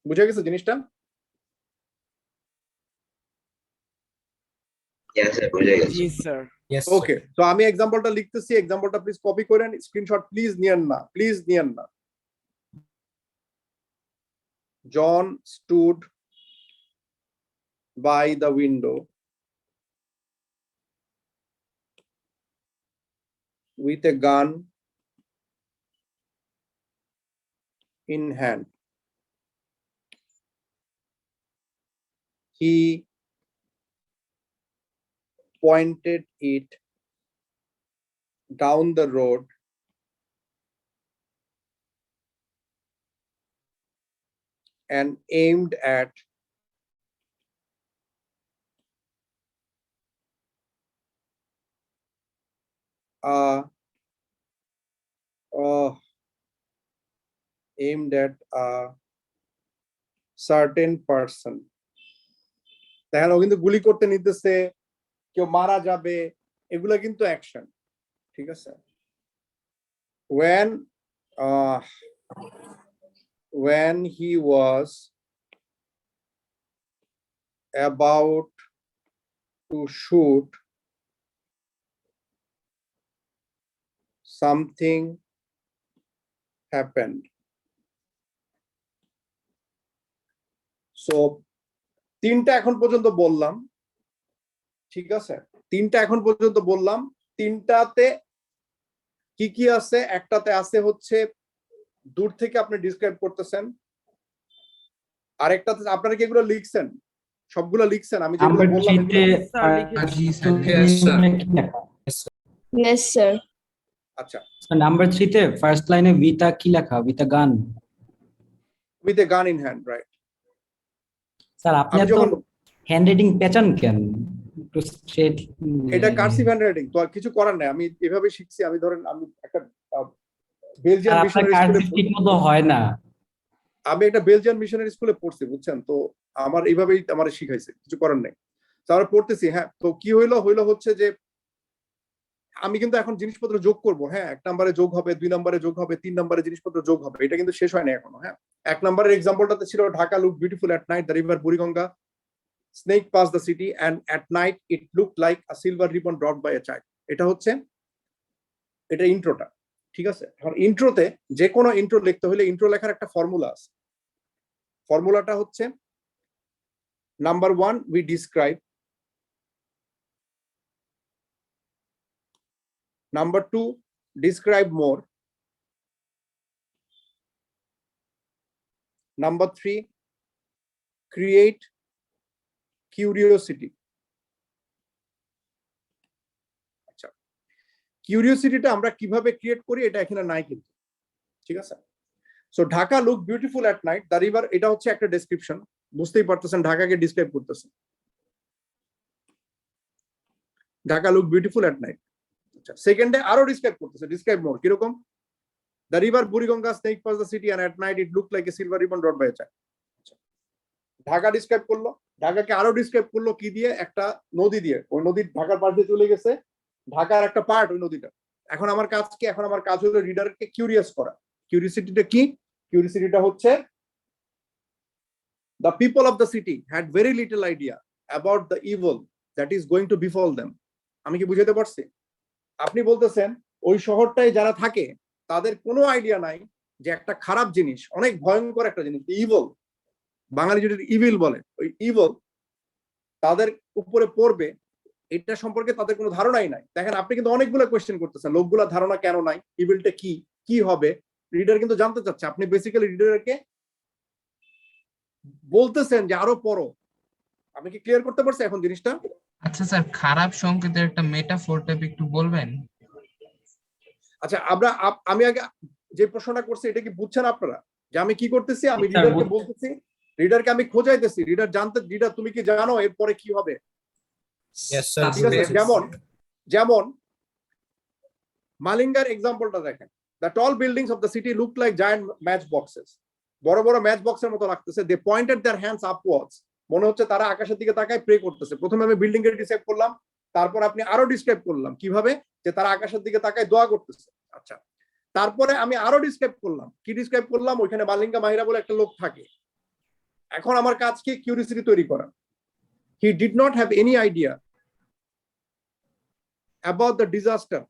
বুঝে গেছে জিনিসটা? জি স্যার। ওকে, তো আমি এক্সাম্পলটা লিখতেছি, এক্সাম্পলটা প্লিজ কপি করেন, স্ক্রিনশট প্লিজ নিয়েন না, প্লিজ নিয়েন না। John stood by the window with a gun in hand. He pointed it down the road and aimed at a certain person. দেখেন, ও কিন্তু গুলি করতে নিতেছে, কেউ মারা যাবে, এগুলা কিন্তু অ্যাকশন। ঠিক আছে, when he was about to shoot, something happened. So 3টা এখন পর্যন্ত বললাম, ঠিক আছে, 3টা এখন পর্যন্ত বললাম। 3টাতে কি কি আছে? একটাতে আছে হচ্ছে দূর থেকে আপনি ডিসক্রাইব করতেছেন, আরেকটাতে আপনারা কি এগুলো লিখছেন? সবগুলো লিখছেন আমি যেগুলো বললাম? স্যার লিখে জি স্যার। Yes sir. আচ্ছা, নাম্বার 3 তে ফার্স্ট লাইনে উইথ কি লেখা? উইথ আ গান। With a gun in hand, right. Sir আপনি আমি তো যখন হ্যান্ডরাইটিং পেঁচান কেন? একটু স্ট্রেট। এটা কার্সিভ হ্যান্ডরাইটিং, তো আর কিছু করার নাই, আমি এভাবে শিখছি। আমি ধরেন আমি একটা বেলজিয়ান মিশনারি স্কুলে ঠিকমতো হয় না। আমি একটা বেলজিয়ান মিশনারি স্কুলে পড়ছি, বুঝছেন? তো আমার এইভাবেই আমার শিখাইছে, কিছু করার নেই। তারপরে পড়তেছি, হ্যাঁ। তো কি হইলো হচ্ছে যে আমি কিন্তু এখন জিনিসপত্র যোগ করব, হ্যাঁ। 1 নম্বরে যোগ হবে, 2 নম্বরে যোগ হবে, 3 নম্বরে জিনিসপত্র যোগ হবে। এটা কিন্তু শেষ হয় না এখনো, হ্যাঁ। 1 নম্বরের এক্সাম্পলটাতে ছিল Dhaka look beautiful at night, the river Buriganga, snake passed the city and at night it looked like a silver ribbon dropped by a child. এটা হচ্ছে এটা ইন্ট্রোটা, ঠিক আছে? এখন ইন্ট্রোতে যে কোনো ইন্ট্রো লিখতে হলে ইন্ট্রো লেখার একটা ফর্মুলা আছে। ফর্মুলাটা হচ্ছে number 1 we describe, number 2 describe more, number 3 create curiosity. আচ্ছা, কিউরিওসিটিটা আমরা কিভাবে ক্রিয়েট করি এটা এখানে নাই কিন্তু, ঠিক আছে? So Dhaka look beautiful at night, the river, এটা হচ্ছে একটা ডেসক্রিপশন, বুঝতেই পারতেছেন ঢাকাকে ডিসক্রাইব করতেছে। Dhaka look beautiful at night. আচ্ছা, সেকেন্ডে আরো ডিসক্রাইব করতেছে, ডিসক্রাইব মোর, কিরকম? The river Buriganga snake pass the city and at night it look like a silver ribbon drop by a child. Dhaka describe করলো, ঢাকাকে আরো ডিসক্রাইব করলো কি দিয়ে? একটা নদী দিয়ে, ওই নদী ঢাকার পাশ দিয়ে চলে গেছে, ঢাকার একটা পার্ট ওই নদীটা। এখন আমার কাজ কি? এখন আমার কাজ হলো রিডারকে কিউরিয়াস করা। কিউরিওসিটিটা কি? কিউরিওসিটিটা হচ্ছে the people of the city had very little idea about the evil that is going to befall them. আমি কি বুঝাতে পারছি? আপনি বলতেছেন ওই শহরটায় যারা থাকে তাদের কোনো আইডিয়া নাই যে একটা খারাপ জিনিস, অনেক ভয়ঙ্কর একটা জিনিস, ইভিল, বাঙালি যেটা ইভিল বলে, ওই ইভিল তাদের উপরে পড়বে, এটা সম্পর্কে তাদের কোনো ধারণাই নাই। দেখেন, আপনি কিন্তু অনেকগুলো কোয়েশ্চেন করতেছেন, লোকগুলা ধারণা কেন নাই, ইভিলটা কি, কি হবে, রিডার কিন্তু জানতে চাচ্ছে। আপনি বেসিক্যালি রিডারকে বলতেছেন যে আরো পড়ো। আমি কি ক্লিয়ার করতে পারছি এখন জিনিসটা? আচ্ছা স্যার, খারাপ সংকেতের একটা মেটাফোর টাইপ একটু বলবেন? আচ্ছা, আমি আগে যে প্রশ্নটা করছি এটা কি বুঝছেন আপনারা? যে আমি কি করতেছি, আমি রিডারকে বলতেছি, রিডারকে আমি খোঁজাইতেছি, রিডার জানতে, রিডার তুমি কি জানো এরপরে কি হবে? ঠিক আছে, যেমন মালিঙ্গার এক্সাম্পলটা দেখেন, the tall buildings of the city look like giant match boxes, বড় বড় ম্যাচ বক্সের মতো লাগতেছে। দে পয়েন্টেড দেয়ার হ্যান্ডস আপওয়ার্ডস, মনে হচ্ছে তারা আকাশের দিকে তাকায় প্রে করতেছে। প্রথমে আমি বিল্ডিং এর ডিসক্রাইব করলাম, তারপর আপনি আরো ডিসক্রাইব করলাম কিভাবে, যে তারা আকাশের দিকে তাকায় দোয়া করতেছে। আচ্ছা, তারপরে আমি আরো ডিসক্রাইব করলাম, কি ডিসক্রাইব করলাম? ওইখানে মালিঙ্গা মাহিরা বলে একটা লোক থাকে। এখন আমার কাজ কি? কিউরিওসিটি তৈরি করা। হি did not have any idea about the disaster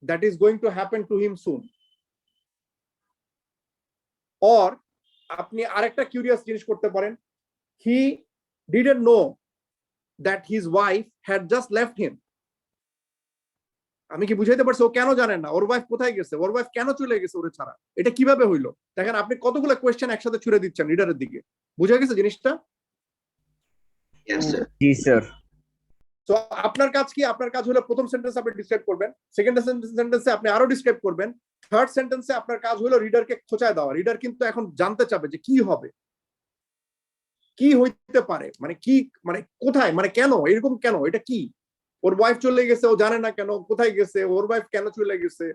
that is going to happen to him soon. Or আপনি আরেকটা কিউরিয়াস জিনিস করতে পারেন, he didn't know that his wife had just left হিম। আমি কি বুঝাইতে পারছি? ও কেন জানেন না ওর ওয়াইফ কোথায় গেছে, ওর ওয়াইফ কেন চলে গেছে ওরে ছাড়া, এটা কিভাবে হইলো? দেখেন, আপনি কতগুলো কোয়েশ্চেন একসাথে ছুড়ে দিচ্ছেন রিডারের দিকে। বুঝা গেছে জিনিসটা? জি স্যার। তো আপনার কাজ কি? আপনার কাজ হলো প্রথম সেন্টেন্স আপনি ডিসক্রাইব করবেন, সেকেন্ড সেন্টেন্সে আপনি আরো ডিসক্রাইব করবেন, থার্ড সেন্টেন্সে আপনার কাজ হলো রিডারকে খোঁচায় দেওয়া। রিডার কিন্তু এখন জানতে চাবে যে কি হবে, কি হইতে পারে, মানে কি, মানে কোথায়, মানে কেন এরকম, কেন এটা কি, ওর ওয়াইফ চলে গেছে, ও জানে না কেন, কোথায় গেছে, ওর ওয়াইফ কেন চলে গেছে,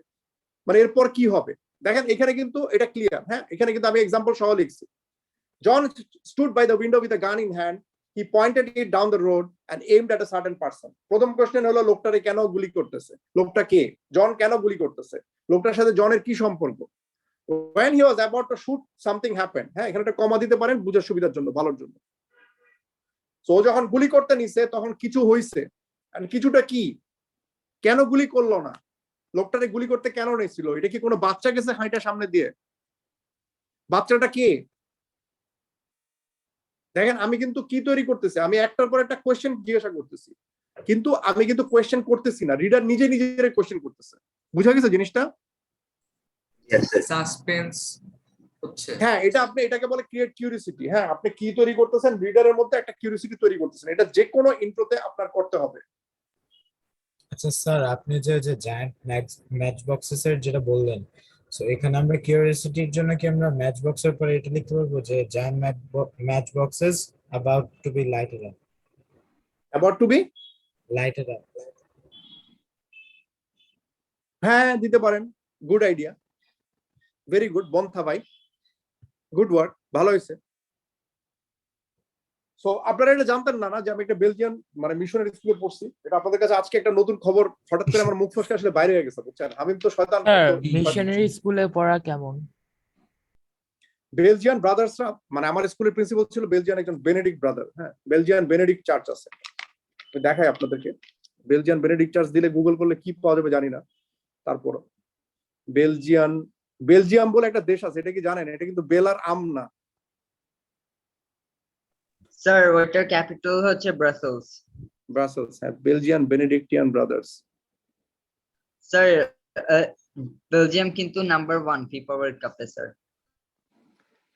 মানে এরপর কি হবে। দেখেন, এখানে কিন্তু এটা ক্লিয়ার। হ্যাঁ, এখানে কিন্তু আমি এক্সাম্পল সহ লিখছি। জন stood by the window with a gun in hand. He pointed it down the road and aimed at a certain person. প্রথম কোশ্চেন হলো লোকটারে কেন গুলি করতেছে, লোকটা কে, জন কেন গুলি করতেছে, লোকটার সাথে জনের কি সম্পর্ক। When he was about to shoot, something happened. হ্যাঁ, এখানে একটা কমা দিতে পারেন বুঝার সুবিধার জন্য, ভালোর জন্য। তো যখন গুলি করতে নিছে তখন কিছু হইছে, আর কিছুটা কি, কেন গুলি করলো না, লোকটারে গুলি করতে কেন নিছিল? এটা কি কোনো বাচ্চা গেছে হাঁটা সামনে দিয়ে? বাচ্চাটা কে? দেখেন, আমি কিন্তু কি তৈরি করতেছি, আমি একটার পর একটা কোয়েশ্চেন জিজ্ঞাসা করতেছি, কিন্তু আমি কিন্তু কোয়েশ্চেন করতেছি না, রিডার নিজে নিজের কোয়েশ্চেন করতেছে। বুঝা গেছে জিনিসটা? সাসপেন্স হচ্ছে। হ্যাঁ, এটা আপনি এটাকে বলে ক্রিয়েট কিউরিওসিটি। হ্যাঁ, আপনি কি তৈরি করতেছেন? রিডারের মধ্যে একটা কিউরিওসিটি তৈরি করতেছেন। এটা যে কোনো ইন্ট্রোতে আপনার করতে হবে। আচ্ছা স্যার, আপনি যে জায়ান্ট ম্যাচ বক্সেস এর যেটা বললেন, সো এখানে আমরা কিউরিওসিটির জন্য কি আমরা ম্যাচ বক্সের পরে এটা লিখতে পারবো যে giant match boxes about to be lighted up? About to be lighted up. হ্যাঁ, দিতে পারেন। গুড আইডিয়া, ভেরি গুড বন্থা ভাই, গুড ওয়ার্ক, ভালো হয়েছে। সো আপনারা এটা জানতেন না যে আমি একটা বেলজিয়ান মানে মিশনারি স্কুলে পড়ছি। এটা আপনাদের কাছে আজকে একটা নতুন খবর, হঠাৎ করে আমার মুখ ফসকে আসলে বাইরে হয়ে গেছে, বুঝছেন? আমি তো শয়তান। মিশনারি স্কুলে পড়া কেমন? বেলজিয়ান ব্রাদার্সরা, মানে আমার স্কুলের প্রিন্সিপাল ছিল বেলজিয়ান একজন বেনেডিক্ট ব্রাদার। হ্যাঁ, বেলজিয়ান বেনেডিক্ট চার্চ আছে, আমি দেখাই আপনাদেরকে। বেলজিয়ান বেনেডিক্ট চার্চ দিলে গুগল করলে কি পাওয়া যাবে জানি না, তারপর বেলজিয়াম বলে একটা দেশ আছে, এটা কি জানেন? এটা কিন্তু বেল আর আম না। স্যার ওইটার ক্যাপিটাল হচ্ছে ব্রাসেলস। ব্রাসেলস, হ্যাঁ, Belgian Benedictine brothers. Sir Belgium কিন্তু নাম্বার 1 ফিফা ওয়ার্ল্ড কাপে স্যার।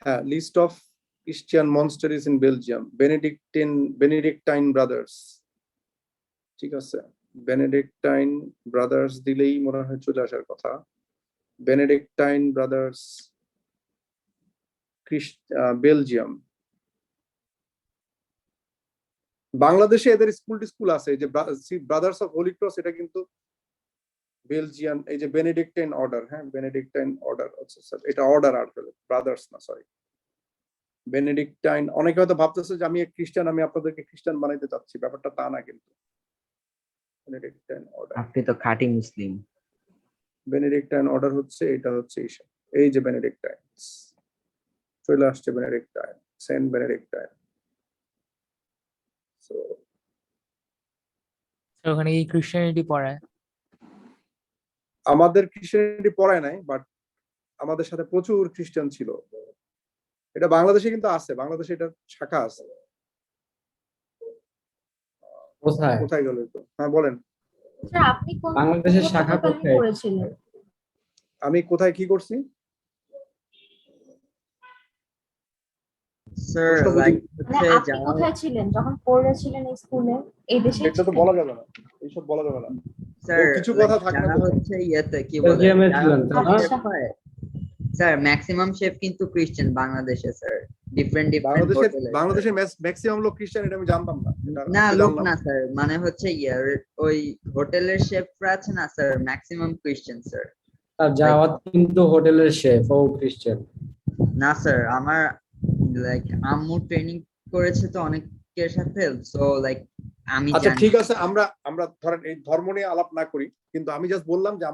হ্যাঁ, list of Christian monasteries in Belgium, Benedictine brothers. ঠিক আছে, বেনেডিক্টাইন ব্রাদার্স দিলেই মনে হয় চলে আসার কথা। Benedictine brothers Belgium. বাংলাদেশে এদের স্কুল আছে, এই যে ব্রাদার্স অফ হোলি ক্রস, এটা কিন্তু বেলজিয়ান। এই যে বেনেডিক্টাইন অর্ডার, হ্যাঁ বেনেডিক্টাইন অর্ডার, আচ্ছা স্যার এটা অর্ডার আর ব্রাদার্স না, সরি বেনেডিক্টাইন। অনেকে হয়তো ভাবতেছে যে আমি এক খ্রিস্টান, আমি আপনাদেরকে খ্রিস্টান বানাইতে চাচ্ছি, ব্যাপারটা তা না কিন্তু। বেনেডিক্টাইন অর্ডার, আপনি তো খাঁটি মুসলিম। বেনেডিক্টাইন অর্ডার হচ্ছে এটা, হচ্ছে এই যে বেনেডিক্টাইন চলে আসছে, বেনেডিক্টাইন, সেন্ট বেনেডিক্টাইন। সো ওখানে কি ক্রিশ্চিয়ানিটি পড়ায়? আমাদের খ্রিস্টানিটি পড়ায় নাই, বাট আমাদের সাথে প্রচুর খ্রিস্টান ছিল। এটা বাংলাদেশে কিন্তু আছে, বাংলাদেশে এটা শাখা আছে। কোথায়? কোথায় গেল তো? হ্যাঁ বলেন। স্যার আপনি কোন বাংলাদেশের শাখা কোথায়? করেছিলেন? আমি কোথায় কি করছি? স্যার প্রশ্ন বুঝি- লাইক মানে আপনি কোথায় ছিলেন যখন পড়েছিলেন এই স্কুলে? এই দেশে এটা তো বলা যাবে না, এইসব বলা যাবে না। স্যার কিছু কথা থাকে না যারা তো। হচ্ছে ইয়েতে কি বলে বেলজিয়ামে যারা ছিলেন তো, না? chef হয়, স্যার ম্যাক্সিমাম শেফ কিন্তু ক্রিশ্চিয়ান বাংলাদেশে স্যার, ডিফারেন্ট বাংলাদেশের ম্যাক্সিমাম লোক খ্রিস্টান, এটা আমি জানতাম না। এটা না আজকে লোক জানলাম। না স্যার, মানে হচ্ছে ইয়ার ওই হোটেলের শেফরা আছে না স্যার, ম্যাক্সিমাম ক্রিশ্চিয়ান স্যার। আর জাওয়াত কিন্তু হোটেলের শেফ ও খ্রিস্টান। না স্যার, আমার লাইক আম্মু ট্রেনিং করেছে তো অনেকের সাথে, সো লাইক আমি আচ্ছা জানি। ঠিক আছে, আমরা ধরেন এই ধর্ম নিয়ে আলাপ না করি, কিন্তু আমি জাস্ট বললাম যে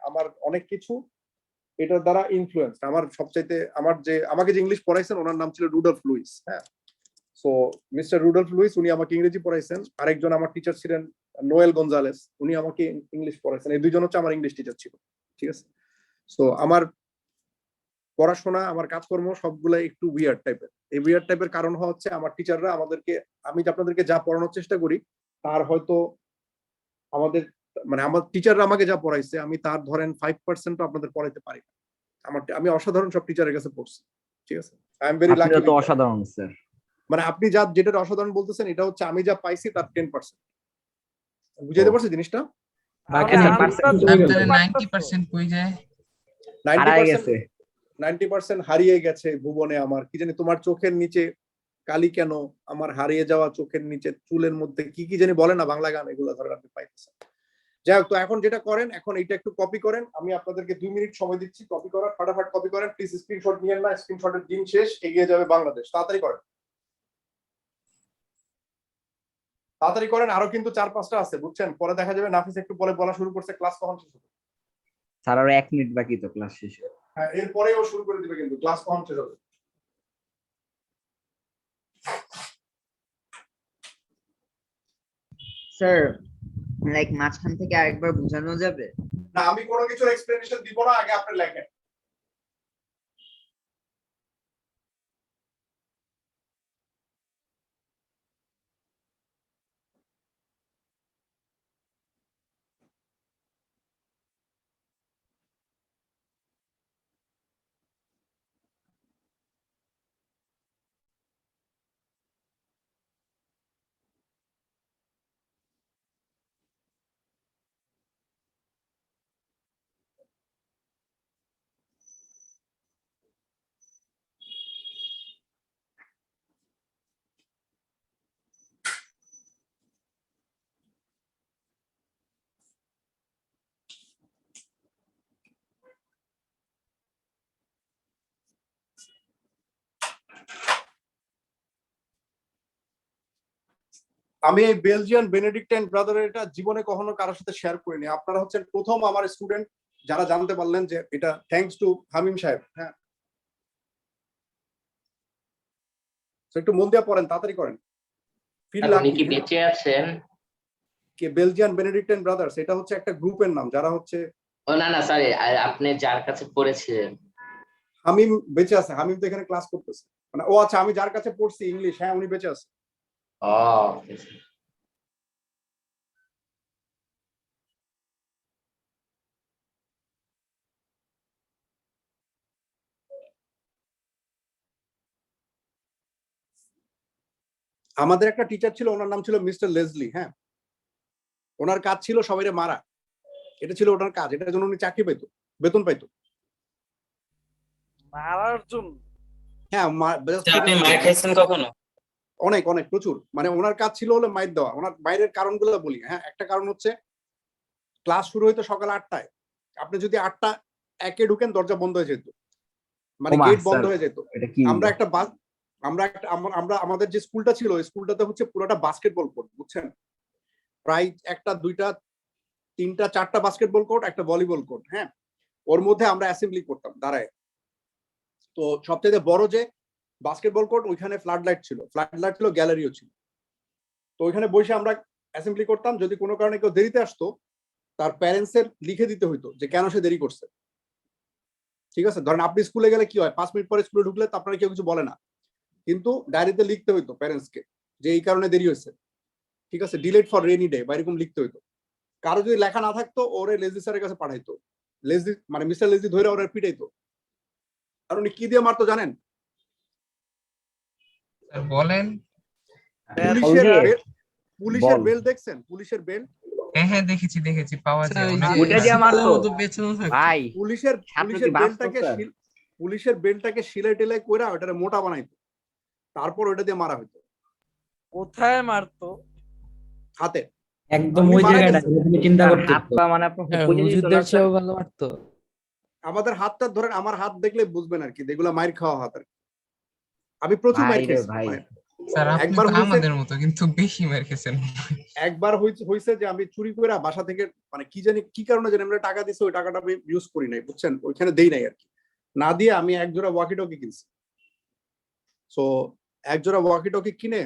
আমার অনেক কিছু এটার দ্বারা ইনফ্লুয়েন্স। আমার সবচাইতে আমাকে যে ইংলিশ পড়াইছেন ওনার নাম ছিল রুডলফ লুইস। হ্যাঁ, সো মিস্টার রুডলফ লুইস উনি আমাকে ইংরেজি পড়াইছেন। আরেকজন আমার টিচার ছিলেন নোয়েল গঞ্জালেস, উনি আমাকে ইংলিশ পড়াইছেন। এই দুইজন হচ্ছে আমার ইংলিশ টিচার ছিল। ঠিক আছে, সো আমার পড়াশোনা, আমার কাজকর্ম সবগুলো একটু উইয়ার্ড টাইপের। এই উইয়ার্ড টাইপের কারণ হচ্ছে আমার টিচাররা আমাদেরকে, আমি আপনাদেরকে যা পড়ানোর চেষ্টা করি তার হয়তো আমার টিচাররা আমাকে যা পড়াইছে আমি তার ধরেন 5% আপনাদের পড়াইতে পারি না। আমি অসাধারণ সব টিচারের কাছে পড়ছি। ঠিক আছে, আই এম ভেরি লাকি। আপনি তো অসাধারণ স্যার। মানে আপনি যেটা অসাধারণ বলতেছেন, এটা হচ্ছে আমি যা পাইছি তার 10%। বুঝাইতে পারছি জিনিসটা? বাকি আচ্ছা, 90% কই যায়? 90% হারিয়ে গেছে ভুবনে আমার। কি জানি তোমার চোখের নিচে কালি কেন, আমার হারিয়ে যাওয়া চোখের নিচে চুলের মধ্যে কি কি জানি বলে না বাংলা গান, এগুলো ধরেন আপনি পাইতেছেন। যাই হোক, তো এখন যেটা করেন, এখন এইটা একটু কপি করেন। আমি আপনাদেরকে 2 মিনিট সময় দিচ্ছি কপি করার, ফাটাফাট কপি করেন প্লিজ। স্ক্রিনশট নিয়েন না, স্ক্রিনশটের দিন শেষ, এগিয়ে যাবে বাংলাদেশ। তাড়াতাড়ি করেন, তাড়াতাড়ি করেন। আরো কিন্তু 4-5টা আছে, বুঝছেন? পরে দেখা যাবে নাফিস একটু পরে বলা শুরু করছে, ক্লাস কখন শেষ হবে। স্যার আরো 1 মিনিট বাকি তো ক্লাস শেষে। হ্যাঁ, এরপরেও শুরু করে দিবে, কিন্তু ক্লাস কখন শেষ হবে। স্যার লাইক মাঝখান থেকে আরেকবার বোঝানো যাবে? না, আমি কোনো কিছুর এক্সপ্লেনেশন দিব না, আগে আপনি লেখেন। আমি এই বেলজিয়ান বেনেডিক্টাইন ব্রাদারের এটা জীবনে কখনো কারোর সাথে শেয়ার করিনি। আপনারা হচ্ছেন প্রথম আমার স্টুডেন্ট যারা জানতে পারলেন যে এটা থ্যাঙ্কস টু হামিম সাহেব। হ্যাঁ, তো একটু মন দিয়ে পড়েন, তাড়াতাড়ি করেন। ফিল আর উনি কি বেঁচে আছেন? কে বেলজিয়ান বেনেডিক্টাইন ব্রাদার্স, এটা হচ্ছে একটা গ্রুপের নাম, যারা হচ্ছে ও না না সরি, আপনি যার কাছে পড়েছিলেন। হামিম বেঁচে আছে। হামিম তো এখানে ক্লাস করতেছে। মানে ও আচ্ছা, আমি যার কাছে পড়ছি ইংলিশ, হ্যাঁ উনি বেঁচে আছে। ও আমাদের একটা টিচার ছিল, ওনার নাম ছিল মিস্টার লেজলি। হ্যাঁ, ওনার কাজ ছিল সবাইরে মারা, এটা ছিল ওনার কাজ। এটার জন্য উনি চাকরি পাইতো, বেতন পাইতো। মারার জন্য? হ্যাঁ, আপনি মার খাইছেন কখনো? অনেক অনেক প্রচুর। মানে ওনার কাজ ছিল হলো মাইর দেওয়া। ওনার বাইরের কারণগুলো বলি। হ্যাঁ, একটা কারণ হচ্ছে ক্লাস শুরু হইতো সকাল 8টায়। আপনি যদি 8:01 ঢুকেন, দরজা বন্ধ হয়ে যেত, মানে ওমা, গেট বন্ধ স্যার, হয়ে যেত। এটা কি? আমরা একটা বাস, আমরা আমাদের যে স্কুলটা ছিল, ওই স্কুলটাতে হচ্ছে পুরোটা বাস্কেটবল কোর্ট, বুঝছেন? প্রায় 1টা 2টা 3টা 4টা বাস্কেটবল কোর্ট, একটা ভলিবল কোর্ট। হ্যাঁ, ওর মধ্যে আমরা অ্যাসেম্বলি করতাম দাঁড়ায়। তো সবচেয়ে বড় যে বাস্কেটবল কোর্ট, ওইখানে ফ্লাড লাইট ছিল, গ্যালারিও ছিল। তো ওইখানে বসে আমরা অ্যাসেম্বলি করতাম। যদি কোনো কারণে কেউ দেরিতে আসতো, তার প্যারেন্টস এর লিখে দিতে হইতো যে কেন সে দেরি করছে। ঠিক আছে, ধরেন আপনি স্কুলে গেলে কি হয়, 5 মিনিট পরে স্কুলে ঢুকলে তো আপনারা কেউ কিছু বলে না, কিন্তু ডায়েরিতে লিখতে হইতো প্যারেন্টসকে যে এই কারণে দেরি হয়েছে। ঠিক আছে, ডিলেড ফর রেনি ডে বা এরকম লিখতে হইতো। কারো যদি লেখা না থাকতো, ওরে লেজি স্যারের কাছে পাঠাইতো। লেজি মানে মিস্টার লেজি ধরে ওরে পিটাইতো। আর উনি কি দিয়ে মারতো জানেন? স্যার বলেন। পুলিশের দিয়ে? পুলিশের বল। বেল দেখছেন? পুলিশের বেল, হ্যাঁ হ্যাঁ দেখেছি পাওয়া যায় অনেক। ওটা দিয়ে মারতো ভাই। পুলিশের ছাত্র কি বাঁচতো, বেলটাকে স্যার? পুলিশের বেলটাকে সিলাই টেলাই করে ওটারে মোটা বানাইতো, তারপর ওটা দিয়ে মারা হইতো। কোথায় মারতো? হাতে। একদম উনি ওই মারা জায়গাটা গেছে। তুমি চিন্তা স্যার, করতে হাত পা মানে আপনার বুঝে দিত না, স্যার। আমাদের হাতটা ধরেন, আমার হাত দেখলে বুঝবেন আর কি, এগুলা মাইর খাওয়া হাত আর কি। আমি প্রচুর মাইর ভাই রে খেয়েছি। ভাই। মানে স্যার আপনি একবার তো হয়েছে, আমাদের মতো কিন্তু বেশি মার খেয়েছেন। একবার হয়েছে যে আমি চুরি করে বাসা থেকে, মানে কি জানি কি কারণে জানি আমরা টাকা দিছি, ওই টাকাটা আমি ইউজ করি নাই, বুঝছেন? ওইখানে দেই নাই আর কি। না দিয়ে আমি এক জোড়া ওয়াকি টকি কিনছি। সো এক জোড়া ওয়াকি টকি কিনে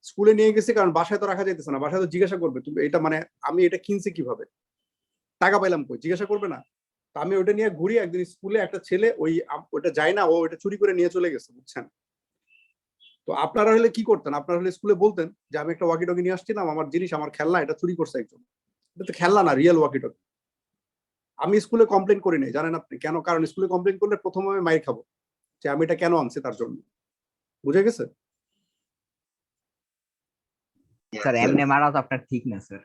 স্কুলে নিয়ে গেছি, কারণ বাসায় তো রাখা যাইতেছে না। বাসায় তো জিজ্ঞাসা করবে তুমি এটা, মানে আমি এটা কিনছি কিভাবে, টাকা পাইলাম কই, জিজ্ঞাসা করবে না? তো আমি ওটা নিয়ে ঘুরি। একদিন স্কুলে একটা ছেলে ওটা যায় না, ও ওটা চুরি করে নিয়ে চলে গেছে, বুঝছেন? তো আপনারা হলে কি করতেন? আপনারা হলে স্কুলে বলতেন যে আমি একটা ওয়াকি টকি নিয়ে আসছিলাম, আমার জিনিস, আমার খেলনা, এটা চুরি করছে একজন। এটা তো খেলনা না, রিয়েল ওয়াকি টকি। আমি স্কুলে কমপ্লেন করি নাই, জানেন আপনি কেন? কারণ স্কুলে কমপ্লেন করলে প্রথমে আমি মাইর খাবো, যে আমি এটা কেন আনছি তার জন্য। বুঝে গেছে? স্যার এমনি মারা তো আপনার ঠিক না, স্যার।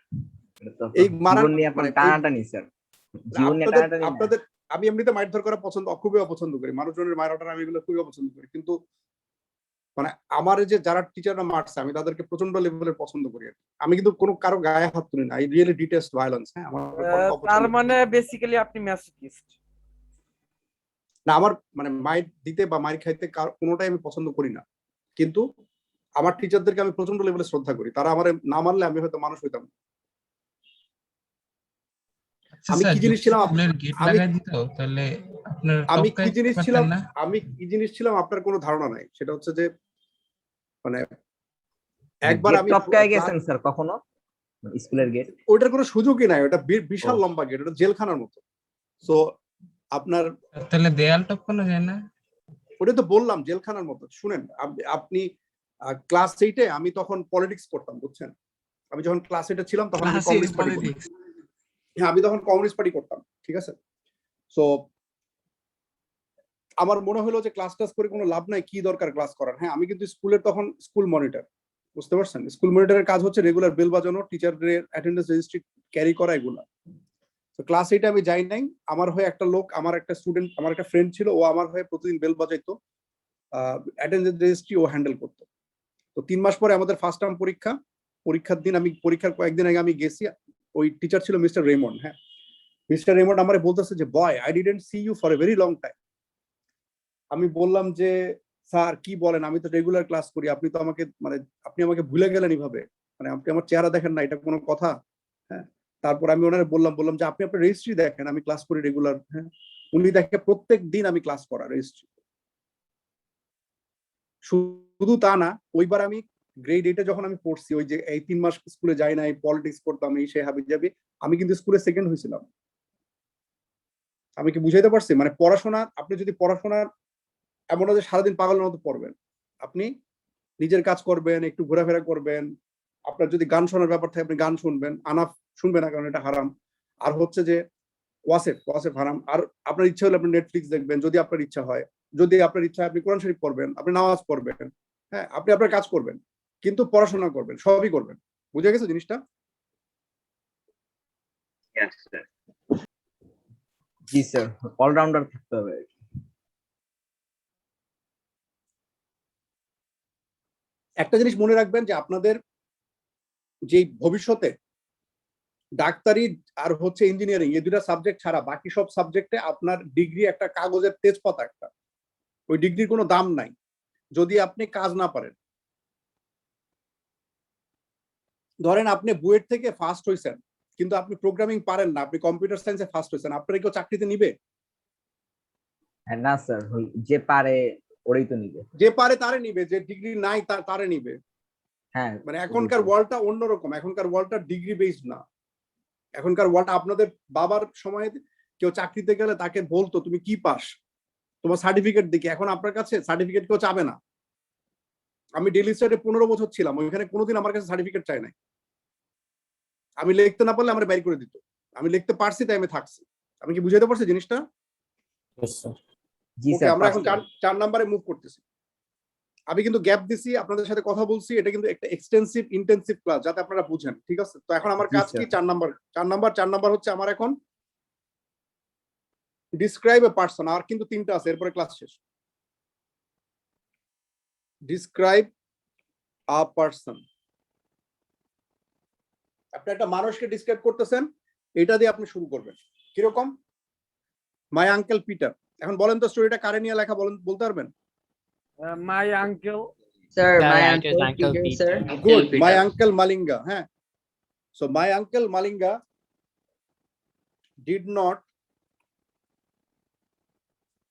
এটা তো এই মারার জীবন নিয়ে আপনার মানে টানাটানি, স্যার। জীবন নিয়ে টানাটানি না। আপনাদের আমি এমনিতে মারধর করা খুবই অপছন্দ করি, মানুষজনের মারাটা আমি এগুলো খুবই অপছন্দ করি। কিন্তু মানে আমার যে যারা টিচাররা মারছে, আমি তাদেরকে প্রচন্ড লেভেলের পছন্দ করি আর কি। আমি কিন্তু কোনো কারো গায়ে হাত তুলি না। I really detest violence. হ্যাঁ, আমার তার মানে বেসিক্যালি আপনি ম্যাসোকিস্ট? না, আমার মানে মাইর দিতে বা মাইর খাইতে কোনোটাই আমি পছন্দ করি না। কিন্তু আমার টিচারদেরকে আমি প্রচন্ড লেভেলে শ্রদ্ধা করি। তারা আমার না মারলে আমি হয়তো মানুষ হইতাম। আমি কি জিনিস ছিলাম আমি কি জিনিস ছিলাম আমি কি জিনিস ছিলাম আপনার কোনো ধারণা নাই। সেটা হচ্ছে যে মানে একবার আমি টপকায় গেছেন স্যার কখনো স্কুলের গেট? ওইটার কোনো সুযোগই নাই। ওটা বিশাল লম্বা গেট, ওটা জেলখানার মতো। সো আপনার তাহলে দেয়াল টপকানো যায় না? ওটা তো বললাম জেলখানার মতো। শুনেন, আপনি ক্লাস 8-এ আমি তখন পলিটিক্স করতাম, বুঝছেন? আমি যখন ক্লাস 8-এ ছিলাম তখন আমি কমিউনিস্ট পার্টি করতাম। হ্যাঁ, আমি তখন কমিউনিস্ট পার্টি করতাম। ঠিক আছে, সো আমার মনে হলো যে ক্লাস করে কোনো লাভ নাই, কি দরকার ক্লাস করার। হ্যাঁ, আমি কিন্তু স্কুলের তখন স্কুল মনিটর, বুঝতে পারছেন? স্কুল মনিটরের কাজ হচ্ছে রেগুলার বেল বাজানো, টিচারদের অ্যাটেন্ডেন্স রেজিস্ট্রি ক্যারি করা, এগুলা। তো ক্লাস 8-এ আমি যাই নাই। আমার হয়ে একটা লোক, আমার একটা স্টুডেন্ট, আমার একটা ফ্রেন্ড ছিল, ও আমার হয়ে প্রতিদিন বেল বাজাইতো, অ্যাটেন্ডেন্স রেজিস্ট্রি ও হ্যান্ডেল করতো। তো 3 মাস পরে আমাদের ফার্স্ট টার্ম পরীক্ষার দিন, আমি পরীক্ষার কয়েকদিন আগে আমি গেছি। ওই টিচার ছিল মিস্টার রেমন্ড। হ্যাঁ, মিস্টার রেমন্ড আমারে বলতেছে যে, boy, I didn't see you for a very long time. আমি বললাম যে, স্যার কি বলেন, আমি তো রেগুলার ক্লাস করি, আপনি তো আমাকে মানে আপনি আমাকে ভুলে গেলেন এইভাবে, মানে আপনি আমার চেহারা দেখেন না, এটা কোনো কথা? হ্যাঁ, তারপর আমি ওনারে বললাম যে আপনি আপনার রেজিস্ট্রি দেখেন, আমি ক্লাস করি রেগুলার। হ্যাঁ, উনি দেখে প্রত্যেক দিন আমি ক্লাস করা রেজিস্ট্রি। শুধু তা না, ওইবার আমি গ্রেড 8-এ যখন আমি পড়ছি, ওই যে এই 3 মাস স্কুলে যাই নাই, পলিটিক্স করতাম, এই সে হাবি যাবি, আমি কিন্তু স্কুলে সেকেন্ড হয়েছিলাম। আমি কি বুঝাইতে পারছি? মানে পড়াশোনা, আপনি যদি পড়াশোনার এমন না যে সারাদিন পাগলের মতো পড়বেন, আপনি নিজের কাজ করবেন, একটু ঘোরাফেরা করবেন, আপনার যদি গান শোনার ব্যাপার থাকে আপনি গান শুনবেন, আনাফ শুনবেন না কারণ এটা হারাম। আর হচ্ছে যে ওয়াসেফ হারাম। আর আপনার ইচ্ছা হলে আপনি নেটফ্লিক্স দেখবেন যদি আপনার ইচ্ছা হয়, যদি আপনার ইচ্ছা হয় আপনি কোরআন শরীফ পড়বেন, আপনি নামাজ পড়বেন, হ্যাঁ আপনি আপনার কাজ করবেন, কিন্তু পড়াশোনা করবেন, সবই করবেন। বুঝে গেছে জিনিসটা? জি স্যার, অলরাউন্ডার থাকতে হবে। একটা জিনিস মনে রাখবেন যে আপনাদের যে ভবিষ্যতে ডাক্তারি আর হচ্ছে ইঞ্জিনিয়ারিং, এই দুটা সাবজেক্ট ছাড়া বাকি সব সাবজেক্টে আপনার ডিগ্রি একটা কাগজের তেজপাতা একটা, ওই ডিগ্রির কোনো দাম নাই যদি আপনি কাজ না পারেন। ধরেন আপনি বুয়েট থেকে ফার্স্ট হয়েছেন কিন্তু আপনি প্রোগ্রামিং পারেন না, আপনি কম্পিউটার সায়েন্সে ফার্স্ট হয়েছেন, আপনার কেউ চাকরিতে নিবে? না স্যার, যে পারে ওরাই তো নিবে। যে পারে তারে নিবে, যে ডিগ্রি নাই তারে নিবে। হ্যাঁ, মানে এখনকার ওয়ার্ল্ডটা অন্যরকম, এখনকার ওয়ার্ল্ডটা ডিগ্রি বেসড না। এখনকার ওয়ার্ল্ড, আপনাদের বাবার সময়ে কেউ চাকরিতে গেলে তাকে বলতো তুমি কি পাস, তোমার সার্টিফিকেট দেখি। এখন আপনার কাছে সার্টিফিকেট কেউ চাবে না। আমি ডেইলি স্টাডে 15 বছর ছিলাম, ওইখানে কোনোদিন আমার কাছে সার্টিফিকেট চাই নাই। আমি লিখতে না পারলে আমার বাইর করে দিত, আমি লিখতে পারছি তাই আমি থাকছি। আমি কি বুঝাইতে পারছি জিনিসটা? জি ওকে, স্যার, আমরা এখন 4 নম্বরে মুভ করতেছি। আমি কিন্তু গ্যাপ দিছি, আপনাদের সাথে কথা বলছি, এটা কিন্তু একটা এক্সটেন্সিভ ইন্টেন্সিভ ক্লাস যাতে আপনারা বুঝেন, ঠিক আছে? তো এখন আমার কাজ কি? 4 নাম্বার হচ্ছে আমার এখন ডিসক্রাইব এ পারসন। আর কিন্তু 3টা আছে, এরপরে ক্লাস শেষ। ডিসক্রাইব আ পারসন, আপনি একটা মানুষকে ডিসক্রাইব করতেছেন, এটা দিয়ে আপনি শুরু করবেন। কিরকম? My uncle Peter. এখন বলেন তো স্টোরিটা কারে নিয়ে লেখা, বলতে পারবেন? My uncle. Sir, Sir, my it is uncle Uncle Peter, Peter. স্যার। Good, Peter. My uncle Malinga. হ্যাঁ, so my uncle Malinga did not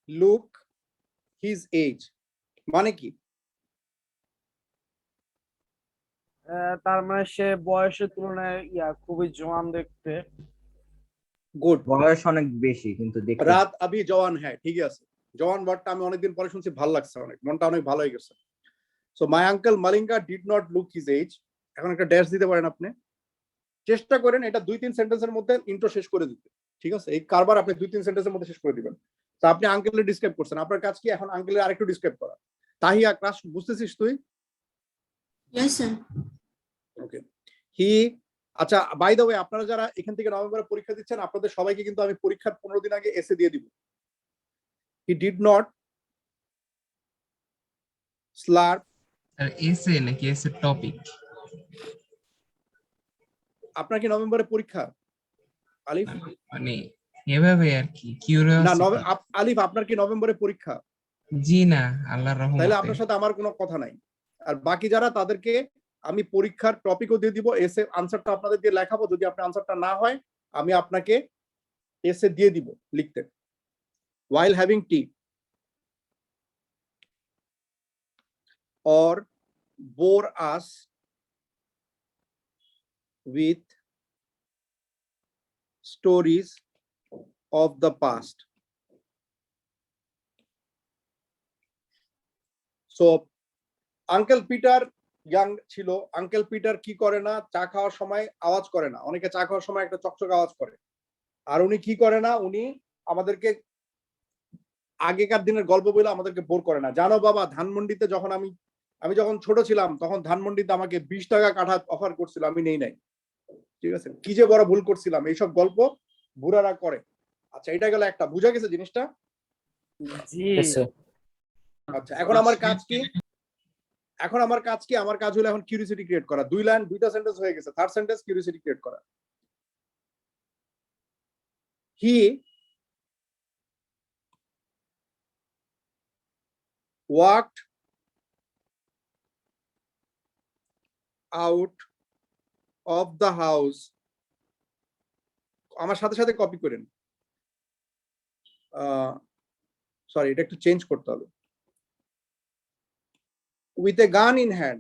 look his age। মানে কি? তার মানে সে বয়সের তুলনায় খুবই জোয়ান দেখতে। গুড, বয়স অনেক বেশি কিন্তু দেখতে রাত আবি জওয়ান হ্যাঁ, ঠিকই আছে। জওয়ান ওয়ার্ডটা আমি অনেকদিন পরে শুনছি, ভালো লাগছে, অনেক মনটা অনেক ভালো হয়ে গেছে। So my uncle Malinga did not look his age. এখন একটা ড্যাশ দিতে পারেন আপনি, চেষ্টা করেন এটা 2-3 সেন্টেন্সের মধ্যে ইন্ট্রো শেষ করে দিতে, ঠিক আছে? এই কারবার আপনি 2-3 সেন্টেন্সের মধ্যে শেষ করে দিবেন। তো আপনি আঙ্কেলের ডিসক্রাইব করছেন, আপনার কাজ কি এখন আঙ্কেলের আরেকটু ডিসক্রাইব করা। তাহিয়া, ক্লাস বুঝতেছিস তুই? Yes, sir. ওকে, হি, আচ্ছা বাই দ্য ওয়ে, আপনারা যারা এখান থেকে নভেম্বরে পরীক্ষা দিচ্ছেন আপনাদের সবাইকে কিন্তু আমি পরীক্ষার 15 দিন আগে এসে দিয়ে দিব। He did not slurp. আর এসে নাকি এসে টপিক? আপনার কি নভেম্বরে পরীক্ষা আলিফ? মানে এভাবে আর কি, না কিউরিওসিটি। আলিফ, আপনার কি নভেম্বরে পরীক্ষা? জি না, আল্লাহর তাহলে রহমতে। আপনার সাথে আমার কোনো কথা নাই। আর বাকি যারা, তাদেরকে আমি পরীক্ষার টপিকও দিয়ে দিব, এসে আনসারটা আপনাদের দিয়ে লেখাবো। যদি আপনার আনসারটা না হয় আমি আপনাকে এসে দিয়ে দিব লিখতে। while having tea or bore us with stories of the past। So uncle Peter young ছিল। আঙ্কেল পিটার কি করে না, চা খাওয়ার সময় আওয়াজ করে না। অনেকে চা খাওয়ার সময় একটা চকচক আওয়াজ করে, আর উনি কি করে না, উনি আমাদেরকে আগেকার দিনের গল্প বলে আমাদেরকে বোর করে না। জানো বাবা, ধানমন্ডিতে যখন আমি যখন ছোট ছিলাম তখন ধানমন্ডিতে আমাকে 20 টাকা কাঠা অফার করছিল, আমি নেই নাই, ঠিক আছে? কি যে বড় ভুল করছিলাম, এইসব গল্প বুড়ারা করে। আচ্ছা, এটা গেল একটা, বুঝা গেছে জিনিসটা? জি। Yes, sir. আচ্ছা, এখন আমার কাজ কি? আমার কাজ হলো এখন কিউরিওসিটি ক্রিয়েট করা। 2 লাইন 2টা সেন্টেন্স হয়ে গেছে, থার্ড সেন্টেন্স কিউরিওসিটি ক্রিয়েট করা। হি walked out of the house। আমার সাথে সাথে কপি করেন, সরি এটা একটু চেঞ্জ করতে হবে। With a gun in hand,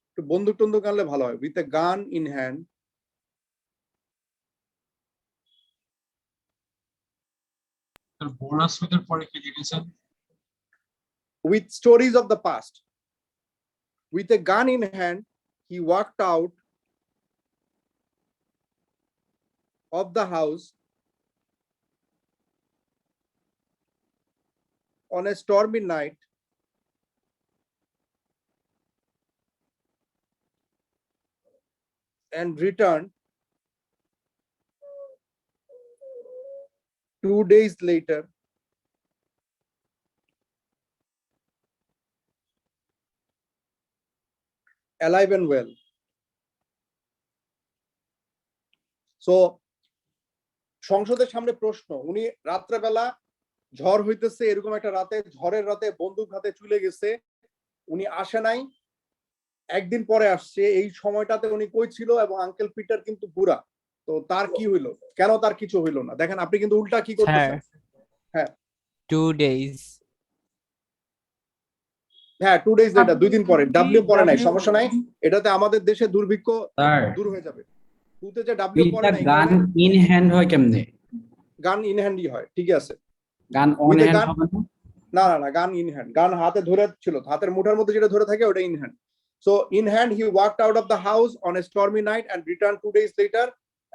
একটু বন্দুক টন্দুক আনলে ভালো হয়। With a gun in hand bonus উইথের পরে কি লিখেছেন? with stories of the past. With a gun in hand, he walked out of the house on a stormy night and returned 2 days later alive and well. So সংসদের সামনে প্রশ্ন, উনি রাত্রেবেলা ঝড় হইতেছে, এরকম একটা রাতে, ঝড়ের রাতে বন্দুক হাতে চলে গেছে, উনি আসে নাই, একদিন পরে আসছে, এই সময়টাতে উনি কই ছিল? এবং আঙ্কেল পিটার কিন্তু বুড়া, তো তার কি হইলো? কেন তার কিছু হইলো না? দেখেন আপনি কিন্তু উল্টা কি করতেছেন। হ্যাঁ 2 days. হ্যাঁ 2 days লেটার, 2 দিন পরে। ডাব্লিউ পরে নাই, সমস্যা নাই, এটাতে আমাদের দেশে দুর্ভিক্ষ দূর হয়ে যাবে। টুতে যে ডাব্লিউ পরে নাই, গান ইন হ্যান্ড হয় কেমনে? গান ইন হ্যান্ডই হয়, ঠিকই আছে। গান অন হ্যান্ড হবে না? না, গান ইন হ্যান্ড, গান হাতে ধরে ছিল, হাতের মুঠার মধ্যে যেটা ধরে থাকে ওটা in hand. So in hand he walked out of the house on a stormy night and return 2 days later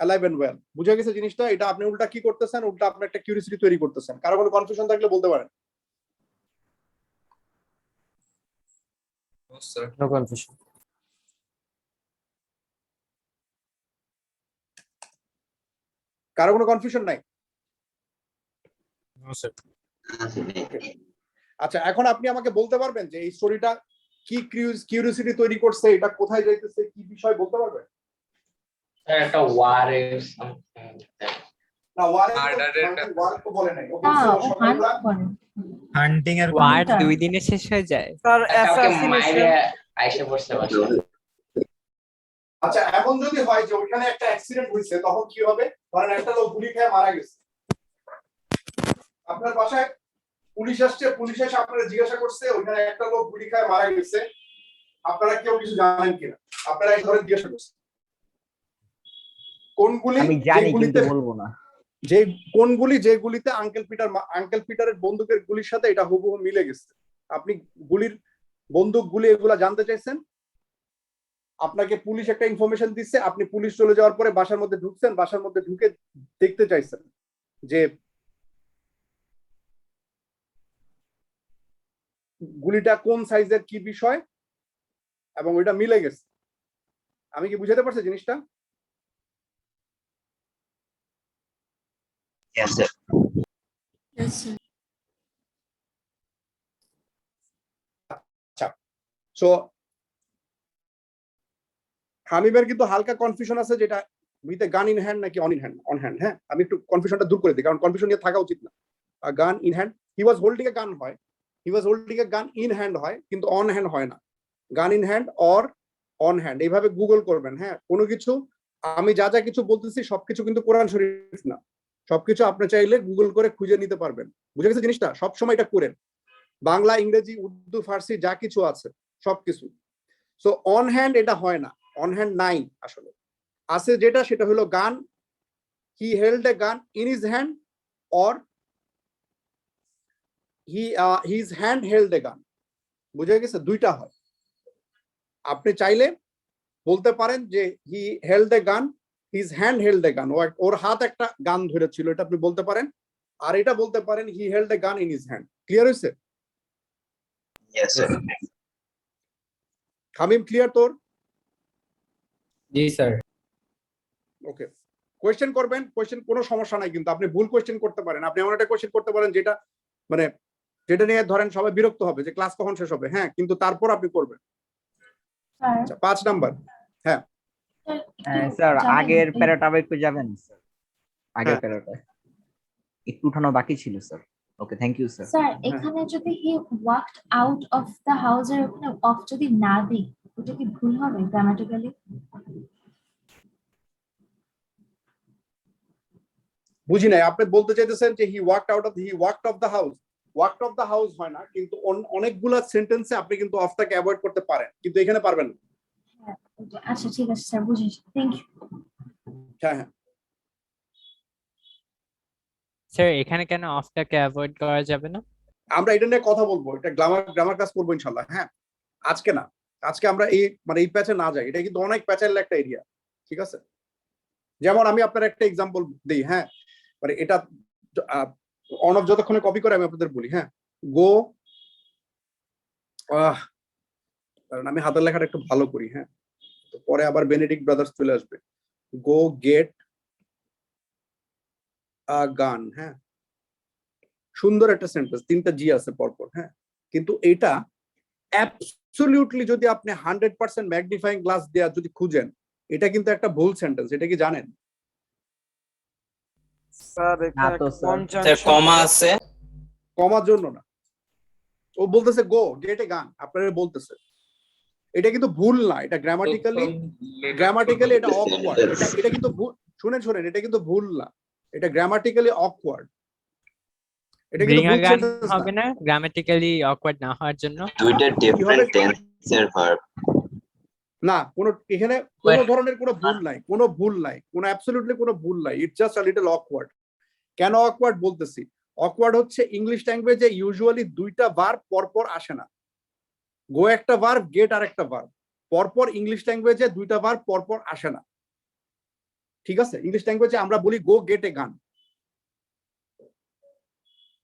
alive and well. বুঝা গেছে জিনিসটা? এটা আপনি উল্টা কি করতেছেন? উল্টা আপনি একটা কিউরিওসিটি তৈরি করতেছেন। কারো কোনো কনফিউশন থাকলে বলতে পারেন। No confusion. কারো কোনো কনফিউশন নাই? No sir. আচ্ছা, এখন আপনি আমাকে বলতে পারবেন যে এই স্টোরিটা কি কিউরিওসিটি তৈরি করছে, এটা কোথায় যাইতেছে, কি বিষয় বলতে পারবেন? একটা ওয়ারে না, ওয়ার তো বলে নাই। ও বলছে হান্টিং এর ওয়ার 2 দিনে শেষ হয়ে যায়। স্যার কাউকে মাইরে আইসা পড়ছে বাসা। আচ্ছা, এমন যদি হয় যে ওইখানে একটা অ্যাক্সিডেন্ট হয়েছে, তখন কি হবে? ধরেন একটা লোক গুলি খেয়ে মারা গেছে, আপনার বাসায় পুলিশ আসছে, পুলিশ এসে আপনারা জিজ্ঞাসা করছে ওইখানে একটা লোক গুলি খেয়ে মারা গেছে, আপনারা কেউ কিছু জানেন কিনা? আপনারা এই ধরনের জিজ্ঞাসা করছেন। কোন গুলি? আমি জানি কিন্তু বলবো না। যে কোন গুলি? যে গুলিতে আঙ্কেল পিটারের বন্দুকের গুলির সাথে এটা হুবহু মিলে গেছে। আপনি গুলির বন্দুক গুলি এগুলা জানতে চাইছেন, আপনাকে পুলিশ একটা ইনফরমেশন দিচ্ছে, আপনি পুলিশ চলে যাওয়ার পরে বাসার মধ্যে ঢুকছেন, বাসার মধ্যে ঢুকে দেখতে চাইছেন যে গুলিটা কোন সাইজের, কি বিষয়, এবং ওইটা মিলে গেছে। আমি কি বুঝাতে পারছি জিনিসটা? Yes, sir. আচ্ছা, সো হামিমের কিন্তু হালকা কনফিউশন আছে, যেটা with a gun in hand নাকি অন হ্যান্ড। হ্যাঁ, আমি একটু কনফিউশনটা দূর করে দিই, কারণ কনফিউশন নিয়ে থাকা উচিত না। গান in hand, he was holding এ গান হয়, হি ওয়াজ holding A gun in hand হয়, কিন্তু অন হ্যান্ড হয় না। গান in hand or on hand, এইভাবে গুগল করবেন। হ্যাঁ, কোনো কিছু আমি যা যা কিছু বলতেছি সবকিছু কিন্তু কোরআন শরীফ না, সবকিছু আপনি চাইলে গুগল করে খুঁজে নিতে পারবেন। বুঝে গেছে জিনিসটা? সবসময় এটা করেন, বাংলা, ইংরেজি, উর্দু, ফার্সি যা কিছু আছে সবকিছু। সো অন হ্যান্ড এটা হয় না, অন হ্যান্ড নাই আসলে। আছে যেটা, সেটা হলো গান, হি held a gun in his hand or his hand held a গান। বুঝে গেছে? দুইটা হয়। আপনি চাইলে বলতে পারেন যে হি হেল্ড এ গান, হিজ হ্যান্ড হেল্ড এ গান, ওর হাত একটা গান ধরেছিল, এটা আপনি বলতে পারেন। আর এটা বলতে পারেন হি held a gun in his hand. Clear হয়েছে? Yes sir. হামিম ক্লিয়ার তোর? জি স্যার। ওকে, কোয়েশ্চেন করবেন, কোয়েশ্চেন কোনো সমস্যা নাই, কিন্তু আপনি ভুল কোয়েশ্চেন করতে পারেন। আপনি এমন একটা কোয়েশ্চেন করতে পারেন যেটা মানে যেটা নিয়ে ধরেন সবাই বিরক্ত হবে যে ক্লাস কখন শেষ হবে। হ্যাঁ, কিন্তু তারপর আপনি করবেন। আচ্ছা, 5 নাম্বার। হ্যাঁ স্যার, আগের প্যারাটা আবার একটু যাবেন স্যার? আগের প্যারাটা একটু উঠানো বাকি ছিল sir. Okay, thank you sir. Sir, এখানে যদি he walked out of the house এর ওখানে অফ যদি না দিই, ওটা কি ভুল হবে গ্রামাটিক্যালি? বুঝি নাই, আপনি বলতে চাইতেছেন যে he walked of the house, walked of the house হয় না, কিন্তু অনেকগুলা সেন্টেন্সে আপনি কিন্তু অফটাকে অ্যাভয়েড করতে পারেন, কিন্তু এখানে পারবেন না। হ্যাঁ, আচ্ছা ঠিক আছে স্যার, বুঝেছি, থ্যাংক ইউ। হ্যাঁ হ্যাঁ স্যার এখানে কেন অফটাকে অ্যাভয়েড করা যাবে না? আমরা এটা নিয়ে কথা বলবো, এটা গ্রামার ক্লাস করবো ইনশাল্লাহ। হ্যাঁ আজকে না, আজকে আমরা এই প্যাচে না যাই, এটা কিন্তু অনেক প্যাচের একটা এরিয়া, ঠিক আছে? যেমন আমি আপনার একটা এক্সাম্পল দিই। হ্যাঁ মানে এটা অনব যতক্ষণে কপি করে আমি আপনাদের বলি। হ্যাঁ গো, কারণ আমি হাতের লেখাটা একটু ভালো করি। হ্যাঁ তো পরে আবার বেনেডিক্ট ব্রাদার্স চলে আসবে। গো গেট আ গান। হ্যাঁ সুন্দর একটা সেন্টেন্স, 3টা জি আছে পরপর। হ্যাঁ কিন্তু এটা অ্যাবসলিউটলি যদি আপনি 100% ম্যাগনিফাইং গ্লাস দেয়া যদি খুঁজেন, এটা কিন্তু একটা ভুল সেন্টেন্স। এটা কি জানেন? স্যার না এখানে তো একটা স্যার। স্যার conjunction কমা আছে। কমার জন্য না, ও বলতেছে গো গেটে গান, আপনারা বলতেছে। এটা কিন্তু ভুল না, এটা গ্রামাটিক্যালি এটা অকওয়ার্ড। এটা কিন্তু শুনেন এটা কিন্তু ভুল না, এটা গ্রামাটিক্যালি অকওয়ার্ড। এটা কিন্তু ব্রিং আ ভুল গান সেন্টেন্স হবে না গ্রামাটিক্যালি অকওয়ার্ড না হওয়ার জন্য? দুইটা ডিফারেন্ট টেন্সের ভার্ব। না, কোনো এখানে কোনো ধরনের কোনো ভুল নাই, কোনো অ্যাবসলিউটলি কোনো ভুল নাই। It's just a little awkward. কেন অকওয়ার্ড বলতেছি? অকওয়ার্ড হচ্ছে ইংলিশ ল্যাঙ্গুয়েজে ইউজুয়ালি 2টা ভার্ব পরপর আসে না। গো একটা ভার্ব, গেট আর একটা ভার্ব, পরপর ইংলিশ ল্যাঙ্গুয়েজে 2টা ভার্ব পরপর আসে না, ঠিক আছে? ইংলিশ ল্যাঙ্গুয়েজে আমরা বলি গো গেট এ গান।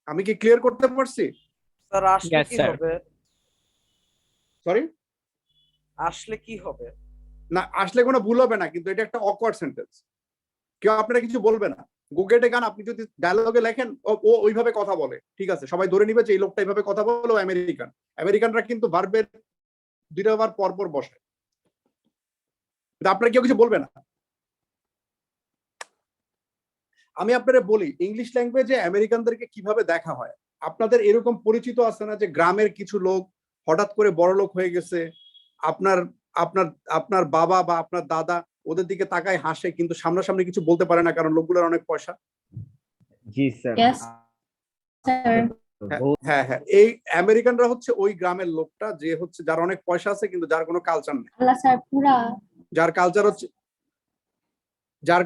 আমি কি ক্লিয়ার করতে পারছি? স্যার আসলে Yes, কি sir. হবে? সরি, আসলে কি হবে? না আসলে কোনো ভুল হবে না, কিন্তু এটা একটা অকওয়ার্ড সেন্টেন্স। কেউ আপনারা কিছু বলবে না। গো গেট এ গান আপনি যদি ডায়ালগে লেখেন, ও ওইভাবে কথা বলে, ঠিক আছে? সবাই ধরে নিবে যে এই লোকটা এইভাবে কথা বলে, ও আমেরিকানরা কিন্তু ভার্বের 2টা ভার্ব পরপর বসে। কিন্তু আপনারা কেউ কিছু বলবে না। আমি আপনারা বলি ইংলিশ ল্যাঙ্গুয়েজে আমেরিকানদেরকে কিভাবে দেখা হয়। আপনাদের এরকম পরিচিত আছে না যে গ্রামের কিছু লোক হঠাৎ করে বড় লোক হয়ে গেছে, আপনার আপনার আপনার বাবা বা আপনার দাদা ওদের দিকে তাকায় হাসে, কিন্তু সামনাসামনি কিছু বলতে পারে না, কারণ লোকগুলোর অনেক পয়সা। জি স্যার। Yes, sir. হ্যাঁ হ্যাঁ এই আমেরিকানরা হচ্ছে ওই গ্রামের লোকটা যে হচ্ছে যার অনেক পয়সা আছে কিন্তু যার কোনো কালচার নেই। আল্লাহ স্যার পুরা যার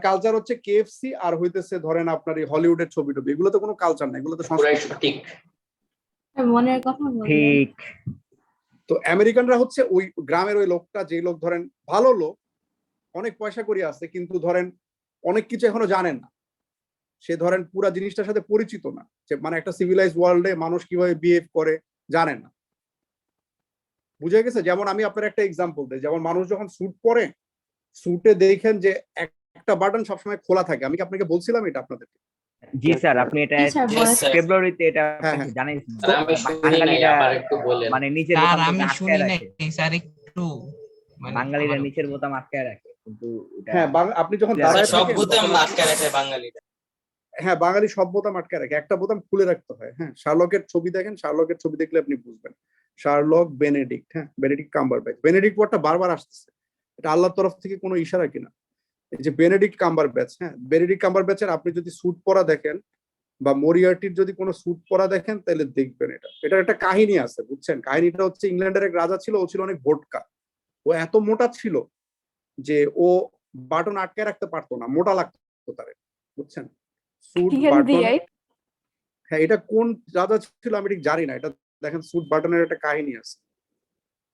কালচার হচ্ছে কেএফসি আর হইতেছে ধরেন আপনার এই হলিউডের ছবি টবি, এগুলো তো কোনো কালচার নাই, এগুলো তো পুরাই সংস্কৃতি। সঠিক। মনের কথা বলবেন। ঠিক। তো আমেরিকানরা হচ্ছে ওই গ্রামের ওই লোকটা, যে লোক ধরেন ভালো লোক, অনেক পয়সা করি আছে, কিন্তু ধরেন অনেক কিছু এখনো জানেন না, সে ধরেন পুরা জিনিসটার সাথে পরিচিত না, যে মানে একটা সিভিলাইজ ওয়ার্ল্ডে মানুষ কিভাবে বিহেভ করে জানে না। বুঝে গেছে? যেমন আমি আপনার একটা এক্সাম্পল দিই, যেমন মানুষ যখন স্যুট পরে, স্যুটে দেখেন যে একটা বাটন সবসময় খোলা থাকে। আমি কি আপনাকে বলছিলাম এটা আপনাদেরকে? জি স্যার, আপনি এটা জি স্যার, Yes, sir. ফেব্রুয়ারিতে এটা হ্যাঁ, হ্যাঁ। জানাইছেন। স্যার, আমি শুনি নাই, বাঙালিরা আবার একটু বলেন। মানে নিচের স্যার বোতাম আমি আটকায় শুনি নাই রাখে। স্যার, একটু মানে বাঙালিরা আমার- নিচের বোতাম আটকায় রাখে, কিন্তু এটা হ্যাঁ আপনি যখন স্যার, দাঁড়ায় সব থাকেন বোতাম তখন- আটকে রাখে বাঙালিরা। হ্যাঁ বাঙালি সব বোতাম আটকে রাখে, একটা বোতাম খুলে রাখতে হয়। হ্যাঁ শার্লকের ছবি দেখেন, শার্লকের ছবি দেখলে আপনি বুঝবেন। শার্লক বেনেডিক্ট, হ্যাঁ বেনেডিক্ট কাম্বারব্যাচ। বেনেডিক্ট ওয়ার্ডটা বারবার আসতেছে, এটা আল্লাহর তরফ থেকে কোনো ইশারা কিনা? এই যে বেনেডিক্ট কাম্বারব্যাচ, হ্যাঁ বেনেডিক্ট কাম্বারব্যাচের আপনি যদি স্যুট পরা দেখেন বা মরিয়ার্টির যদি কোনো স্যুট পরা দেখেন, তাহলে দেখবেন এটার একটা কাহিনী আছে, বুঝছেন? কাহিনীটা হচ্ছে ইংল্যান্ডের এক রাজা ছিল, ও ছিল অনেক ভোটকা। ও এত মোটা ছিল যে ও বাটন আটকে রাখতে পারতো না, মোটা লাগতো তারে, বুঝছেন? স্যুট বাটন, হ্যাঁ এটা কোন রাজা ছিল আমি ঠিক জানি না। এটা দেখেন স্যুট বাটনের একটা কাহিনী আছে।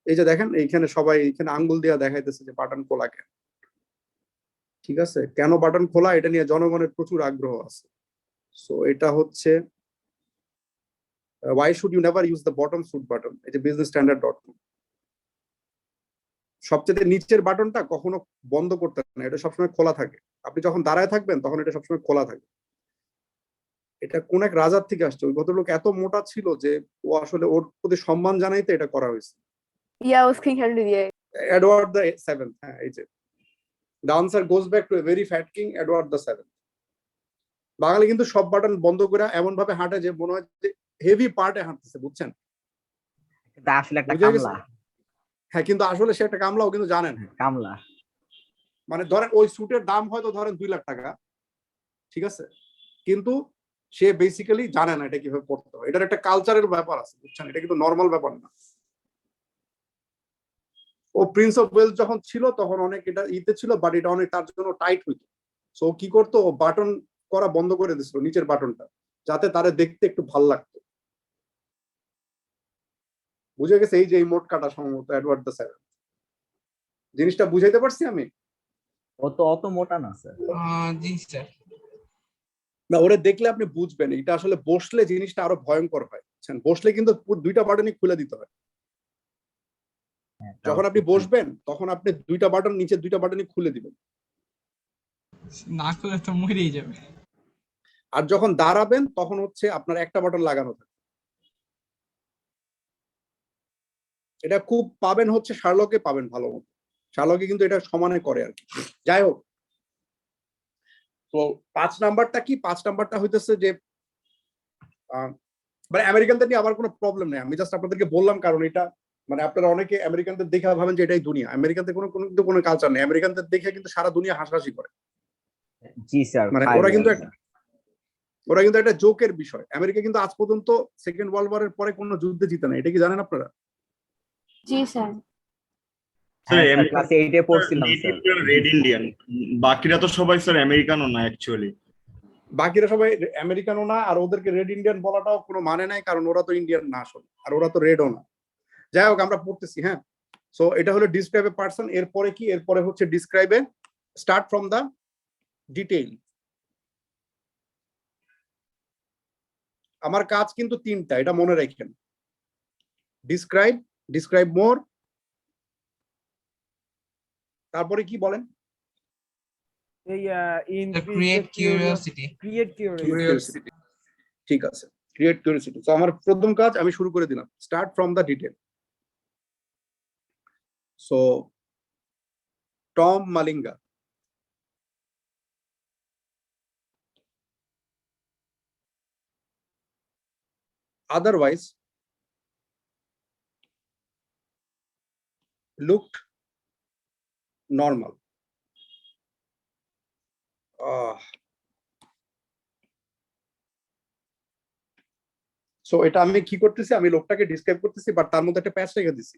এই যে দেখেন এইখানে সবাই এইখানে আঙ্গুল দিয়া দেখাইতেছে যে বাটন খোলা কেন, ঠিক আছে? কেন বাটন খোলা এটা নিয়ে জনগণের প্রচুর আগ্রহ আছে। সো এটা হচ্ছে why should you never use the bottom suit button, এই যে businessstandard.com। সবচেয়ে নিচের বাটনটা কখনো বন্ধ করতে না, এটা সবসময় খোলা থাকে। আপনি যখন দাঁড়ায় থাকবেন তখন এটা সবসময় খোলা থাকে। এটা কোন এক রাজার থেকে আসছে। ওই ভদ্রলোক এত মোটা ছিল যে ও আসলে ওর প্রতি সম্মান জানাইতে এটা করা হয়েছে। Yeah, was King Henry VIII. Edward the 7th, হ্যাঁ এই যে the answer goes back to a very fat king, Edward the 7th। বাঙালি কিন্তু সব বাটন বন্ধ করে এমন ভাবে হাঁটে যে মনে হয় যে হেভি পার্টে হাঁটতেছে, বুঝছেন? এটা আসলে একটা বুঝে গেছে? কামলা। হ্যাঁ কিন্তু আসলে সে একটা কামলাও কিন্তু জানেন। কামলা মানে ধরেন ওই স্যুটের দাম হয়তো ধরেন 2 লাখ টাকা, ঠিক আছে? কিন্তু সে বেসিক্যালি জানে না এটা কিভাবে পড়তে হয়। এটার একটা কালচারের ব্যাপার আছে, বুঝছেন? এটা কিন্তু নর্মাল ব্যাপার না। ও প্রিন্স অফ ওয়েলস যখন ছিল তখন অনেক এটা ইতে ছিল, বাট এটা অনেক তার জন্য টাইট হইতো। সো কি করতো, ও বাটন করা বন্ধ করে দিছিল নিচের বাটনটা, যাতে তারে দেখতে একটু ভাল লাগতো। বুঝে গেছে? এই যে এই মোট কাটা সম্ভবত এডওয়ার্ড দ্য সেভেন্থ। জিনিসটা বুঝাইতে পারছি আমি? ও তো অত মোটা না স্যার। জি স্যার। না, ওরে দেখলে আপনি বুঝবেন এটা আসলে বসলে জিনিসটা আরো ভয়ঙ্কর হয়। বুঝছেন? বসলে কিন্তু দুইটা বাটনই খুলে দিতে হয়। যখন আপনি বসবেন তখন আপনি দুইটা বাটন, নিচে দুইটা বাটনই খুলে দিবেন, না খুলে তো মরেই যাবে। আর যখন দাঁড়াবেন তখন হচ্ছে আপনার একটা বাটন লাগানো থাকে। এটা খুব পাবেন হচ্ছে শার্লকে পাবেন ভালো মতো। শার্লকে কিন্তু এটা সমানে করে আর কি। যাই হোক, তো 5 নাম্বারটা কি? 5 নাম্বারটা হইতেছে যে মানে আমেরিকানদের নিয়ে আবার কোনো প্রবলেম নেই, আমি জাস্ট আপনাদেরকে বললাম কারণ এটা মানে আপনারা অনেকে আমেরিকানদের দেখে ভাবেন যে এটাই দুনিয়া। আমেরিকানদের কোনো কালচার নেই। আমেরিকানদের দেখে কিন্তু সারা দুনিয়া হাসাহাসি করে। জি স্যার, মানে ওরা কিন্তু একটা জোকের বিষয়। আমেরিকা কিন্তু আজ পর্যন্ত সেকেন্ড ওয়ার্ল্ড ওয়ারের পরে কোনো যুদ্ধে জিতে না, এটা কি জানেন আপনারা? জি স্যার। ক্লাস 8 এ পড়ছিলাম স্যার। রেড ইন্ডিয়ান, বাকিরা তো সবাই স্যার আমেরিকানও না অ্যাকচুয়ালি। বাকিরা সবাই আমেরিকানও না, আর ওদেরকে রেড ইন্ডিয়ান বলাটাও কোনো মানে নাই, কারণ ওরা তো ইন্ডিয়ান না আসলে, আর ওরা তো রেডও না। যাই হোক, আমরা পড়তেছি। হ্যাঁ, সো এটা হলো ডিসক্রাইব এ পারসন। এরপরে কি? এরপরে হচ্ছে describe a start from the detail. আমার কাজ কিন্তু 3টা, এটা মনে রাখেন। ডিসক্রাইব, ডিসক্রাইব মোর, তারপরে কি বলেন? Create curiosity. ঠিক আছে, ক্রিয়েট কিউরিওসিটি। তো আমার প্রথম কাজ আমি শুরু করে দিলাম, start from the detail. So Tom Malinga otherwise looked normal. So এটা আমি কি করতেছি, আমি লোকটাকে ডিসক্রাইব করতেছি, বাট তার মধ্যে একটা প্যাচ রেখে দিছি।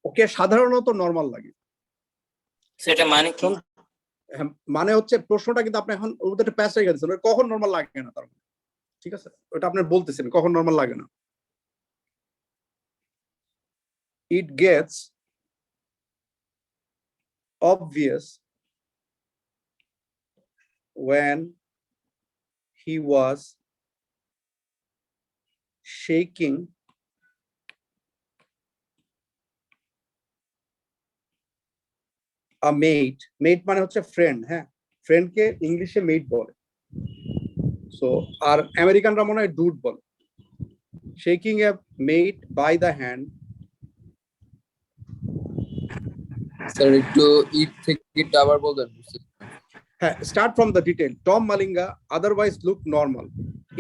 ওকে সাধারণত নরমাল লাগে। সেটা মানে কি? মানে হচ্ছে প্রশ্নটা কিন্তু আপনি এখন ওর মধ্যে একটা প্যাচ রেখে দিচ্ছেন, কখন নরমাল লাগে না তার মানে। ঠিক আছে, ওটা আপনার বলতেছেন কখন নরমাল লাগে না। It gets obvious when he was shaking a mate. Mate মানে হচ্ছে ফ্রেন্ড। হ্যাঁ, ফ্রেন্ডকে ইংলিশে মেট বলে। সো আর আমেরিকানরা মনে হয় ডুড বলে। Shaking a mate by the hand. Sir একটু ইট থেকে আবার বলবেন? হ্যাঁ, start from the detail. Tom Malinga otherwise looked normal.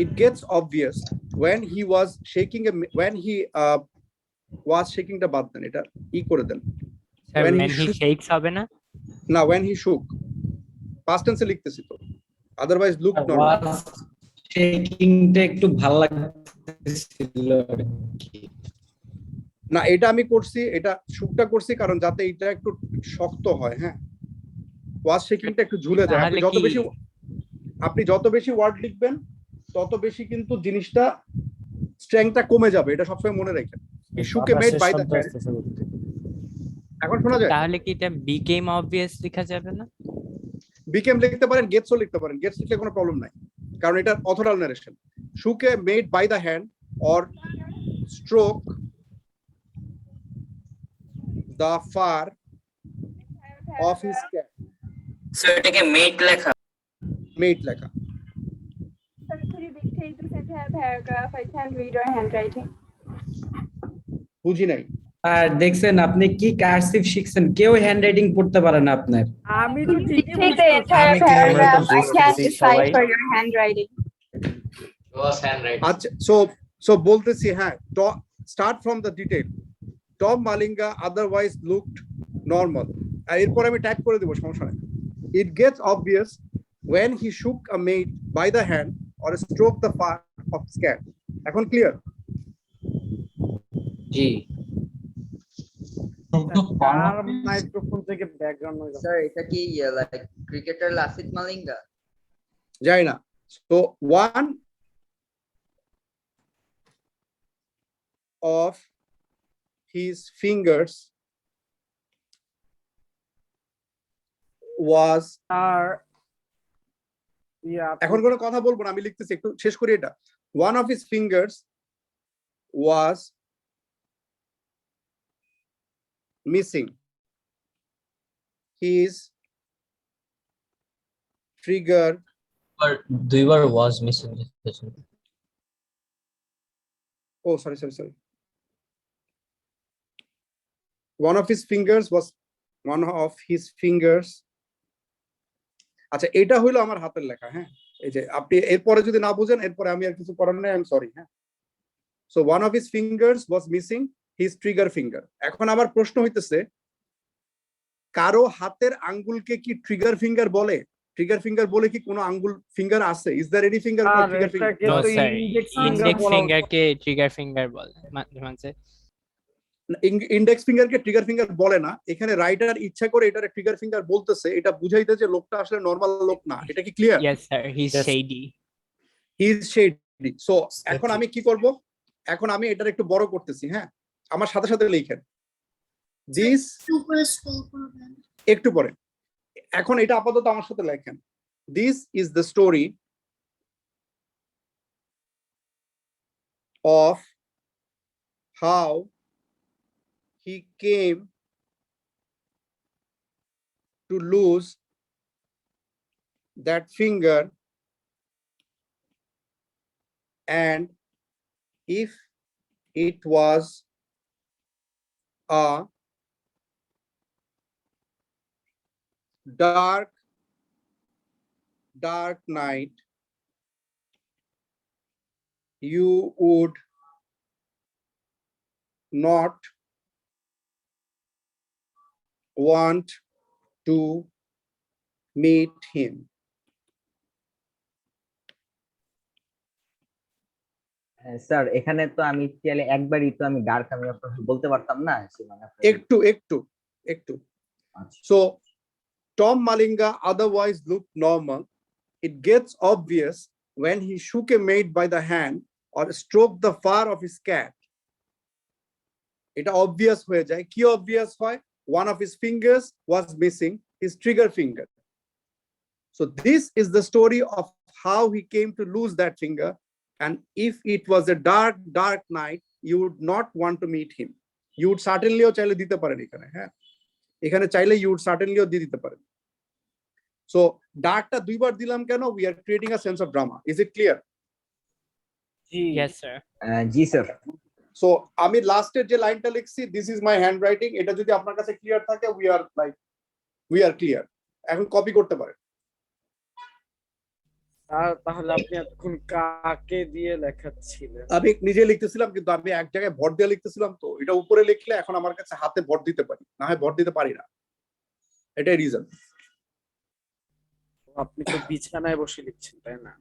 It gets obvious when he was shaking the বাদ দেন, এটা করে দেন। when he shakes হবে না? না, when he shook, past tense এ লিখতেছি তো। otherwise looked normal. শেকিংটা একটু ভালো লাগতেছিল না, এটা আমি করছি, এটা শুকটা করছি কারণ যাতে এটা একটু শক্ত হয়। হ্যাঁ, ওয়াজ শেকিংটা একটু ঝুলে যায়। আপনি যত বেশি ওয়ার্ড লিখবেন তত বেশি কিন্তু জিনিসটা স্ট্রেংথটা কমে যাবে, এটা সবসময় মনে রাখেন। শুকে মেড বাই দ্য হ্যান্ড। এখন শোনা যায়? তাহলে কি এটা became obvious লেখা যাবে না? বিকেম লিখতে পারেন, গেটসও লিখতে পারেন। গেটস লিখলে কোনো প্রবলেম নাই, কারণ এটা authorial narration. Shook made by the hand or stroke the far of his cap. So এটাকে মেট লেখা। মেট লেখা। Sir, could you dictate this entire paragraph? I can't read your handwriting. বুঝি নাই। আর দেখছেন আপনি কি কার্সিভ শিখছেন, কেউ হ্যান্ডরাইটিং পড়তে পারে না আপনার। আমি তো ঠিকই Dictate the entire paragraph. I can't decipher your handwriting. আচ্ছা, সো বলতেছি। হ্যাঁ, start from the detail. Tom Malinga otherwise looked normal. আর এরপর আমি টাইপ করে দেব, সমস্যা নেই। It gets obvious when he shook a mate by the hand or stroke the fur of his cat. এখন clear? জি কার microphone থেকে ব্যাকগ্রাউন্ড নয়েজ স্যার এটা কি like cricketer Lasith Malinga? যাই না। So one of his fingers was আর এখন কোনো কথা বলবো না, আমি লিখতেছি, একটু শেষ করি এটা। One of his fingers was missing. His trigger দুইবার was missing. oh sorry one of his fingers আচ্ছা এটা হইলো আমার হাতের লেখা। হ্যাঁ, এই যে আপনি এরপরে যদি না বুঝেন এরপরে আমি আর কিছু করার নাই, আই এম সরি। হ্যাঁ, so one of his fingers was missing his trigger finger. এখন আমার প্রশ্ন হইতেছে, কারো হাতের আঙ্গুলকে কি ট্রিগার ফিঙ্গার বলে? ট্রিগার ফিঙ্গার বলে কি কোনো আঙ্গুল ফিঙ্গার আছে? Is there any finger called trigger finger? No sir, index finger কে ট্রিগার ফিঙ্গার বলে মানে ইন্ডেক্স ফিঙ্গার কে ট্রিগার ফিঙ্গার বলে না। এখানে রাইটার ইচ্ছা করে এটারে ট্রিগার ফিঙ্গার বলতেছে, এটা বুঝাইতে যে লোকটা আসলে নরমাল লোক না। এটা কি clear? Yes sir, he is shady. He is shady. So এখন আমি কি করব? এখন আমি এটার একটু বড় করতেছি। হ্যাঁ, আমার সাথে সাথে লিখেন দিস একটু পরে। এখন এটা আপাতত আমার সাথে লেখেন, this is the story of how he came to lose that finger, and if it was a dark night, you would not want to meet him. Sir এখানে তো আমি চাইলে একবারই তো আমি ডার্ক আমি আপনাকে বলতে পারতাম না, একটু so Tom Malinga otherwise looked normal. It gets obvious when he shook a maid by the hand or stroked the fur of his cat. এটা obvious হয়ে যায়। কি obvious হয়? One of his fingers was missing, his trigger finger. So this is the story of how he came to lose that finger, and if it was a dark night, you would not want to meet him. You would certainly চাইলে দিতে পারেন এখানে। হ্যাঁ, এখানে চাইলে you would certainly দিয়ে দিতে পারেন। So ডার্কটা দুইবার দিলাম কেন? We are creating a sense of drama. Is it clear? Yes sir. G sir. So আমি লাস্টের যে লাইনটা লিখছি, this is my handwriting, এটা যদি আপনার কাছে ক্লিয়ার থাকে, we are clear. এখন কপি করতে পারেন। তাহলে আপনি এখন কাকে দিয়ে লেখাচ্ছিলেন? আমি নিজে লিখতেছিলাম, কিন্তু আমি এক জায়গায় ভর দিয়ে লিখতেছিলাম, তো এটা উপরে লিখলে এখন আমার কাছে হাতে ভর দিতে পারি, না হয় ভর দিতে পারি না। এটাই রিজন। আপনি তো বিছানায় বসে লিখছেন তাই না?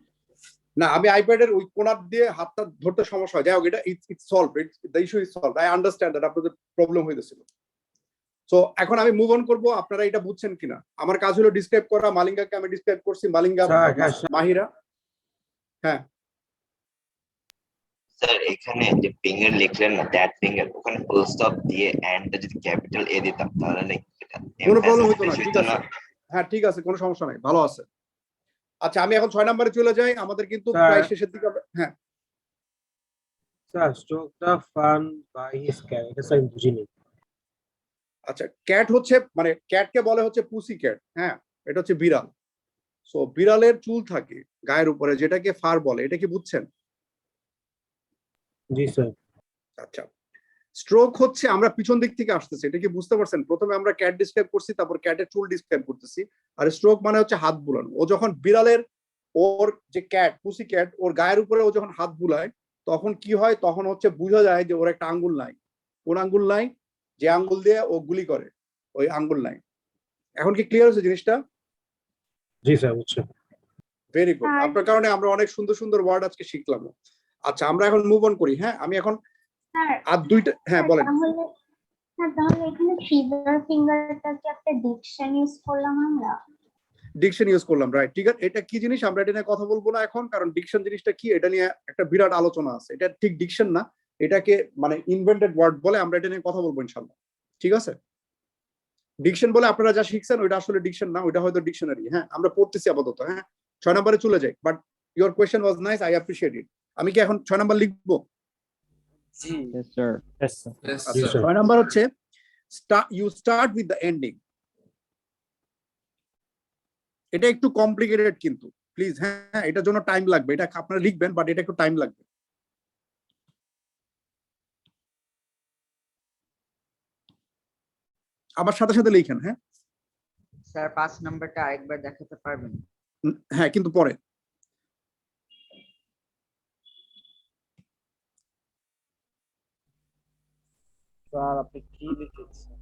না, আমি আইপ্যাডের ওই কোণার দিয়ে হাতটা ধরতে সমস্যা হয়। যাই হোক, এটা it's solved, the issue is solved. I understand that আপনাদের প্রবলেম হইতেছিল। সো এখন আমি মুভ অন করব। আপনারা এটা বুঝছেন কিনা? আমার কাজ হলো ডিসক্রাইব করা। মালিঙ্গাকে আমি ডিসক্রাইব করছি, মালিঙ্গা মাহিরা। হ্যাঁ স্যার, এখানে যে ফিঙ্গার লিখলেন না, দ্যাট ফিঙ্গার, ওখানে ফুল স্টপ দিয়ে এন্ডটা যদি ক্যাপিটাল এ দিতাম তাহলে কোনো প্রবলেম হতো না। ঠিক আছে, হ্যাঁ ঠিক আছে, কোনো সমস্যা নাই, ভালো আছে। আচ্ছা, আমি এখন 6 নম্বরে চলে যাই। আমাদের কিন্তু প্রায় শেষের দিকে। হ্যাঁ sir, stroke the fun by his cat, এটা স্যার বুঝিনি। আচ্ছা, ক্যাট হচ্ছে মানে ক্যাটকে বলে হচ্ছে পুসি ক্যাট। হ্যাঁ, এটা হচ্ছে বিড়াল। সো বিড়ালের চুল থাকে গায়ের উপরে, যেটাকে ফার বলে। এটা কি বুঝছেন? জি স্যার। আচ্ছা, স্ট্রোক হচ্ছে আমরা পিছন দিক থেকে আসতেছি, এটা কি বুঝতে পারছেন? প্রথমে আমরা ক্যাট ডিসক্রাইব করছি, তারপর ক্যাটের চুল ডিসক্রাইব করতেছি। আর স্ট্রোক মানে হচ্ছে হাত বুলানো। ও যখন বিড়ালের, ওর যে ক্যাট পুসি ক্যাট, ওর গায়ের উপরে ও যখন হাত বুলায়, তখন কি হয়? তখন হচ্ছে বোঝা যায় যে ওর একটা আঙ্গুল নাই। কোন আঙ্গুল নাই? যে আঙ্গুল দিয়ে ও গুলি করে, ওই আঙ্গুল নাই। এখন কি ক্লিয়ার হচ্ছে জিনিসটা? জি স্যার, বুঝছি। ভেরি গুড, আপনার কারণে আমরা অনেক সুন্দর সুন্দর ওয়ার্ড আজকে শিখলাম। আচ্ছা আমরা এখন মুভ অন করি। হ্যাঁ আমি এখন স্যার আর দুইটা, হ্যাঁ বলেন। তাহলে এখানে ট্রিগার ফিঙ্গারটা কি একটা ডিকশন ইউজ করলাম আমরা? ডিকশন ইউজ করলাম, রাইট। ঠিক আছে, এটা কি জিনিস আমরা এটা নিয়ে কথা বলবো না এখন, কারণ ডিকশন জিনিসটা কি এটা নিয়ে একটা বিরাট আলোচনা আছে। এটা ঠিক ডিকশন না, এটাকে মানে ইনভেন্টেড ওয়ার্ড বলে, আমরা এটা নিয়ে কথা বলবো ইনশাআল্লাহ। ঠিক আছে, ডিকশন বলে আপনারা যা শিখছেন ওইটা আসলে ডিকশন না, ওইটা হয়তো ডিকশনারি। হ্যাঁ আমরা পড়তেছি আপাতত। হ্যাঁ 6 নম্বরে চলে যাই, but your question was nice, I appreciate it. আমি কি এখন 6 নাম্বার লিখবো? জি Yes, sir. আচ্ছা 6 নাম্বার হচ্ছে you start with the ending. এটা একটু কমপ্লিকেটেড কিন্তু প্লিজ, হ্যাঁ এটার জন্য টাইম লাগবে, এটা আপনারা লিখবেন বাট এটা একটু টাইম লাগবে। আমার সাথে সাথে লিখেন। হ্যাঁ স্যার 5 নাম্বারটা আরেকবার দেখাতে পারবেন? হ্যাঁ কিন্তু পরে। স্যার আপনি কি লিখেছেন?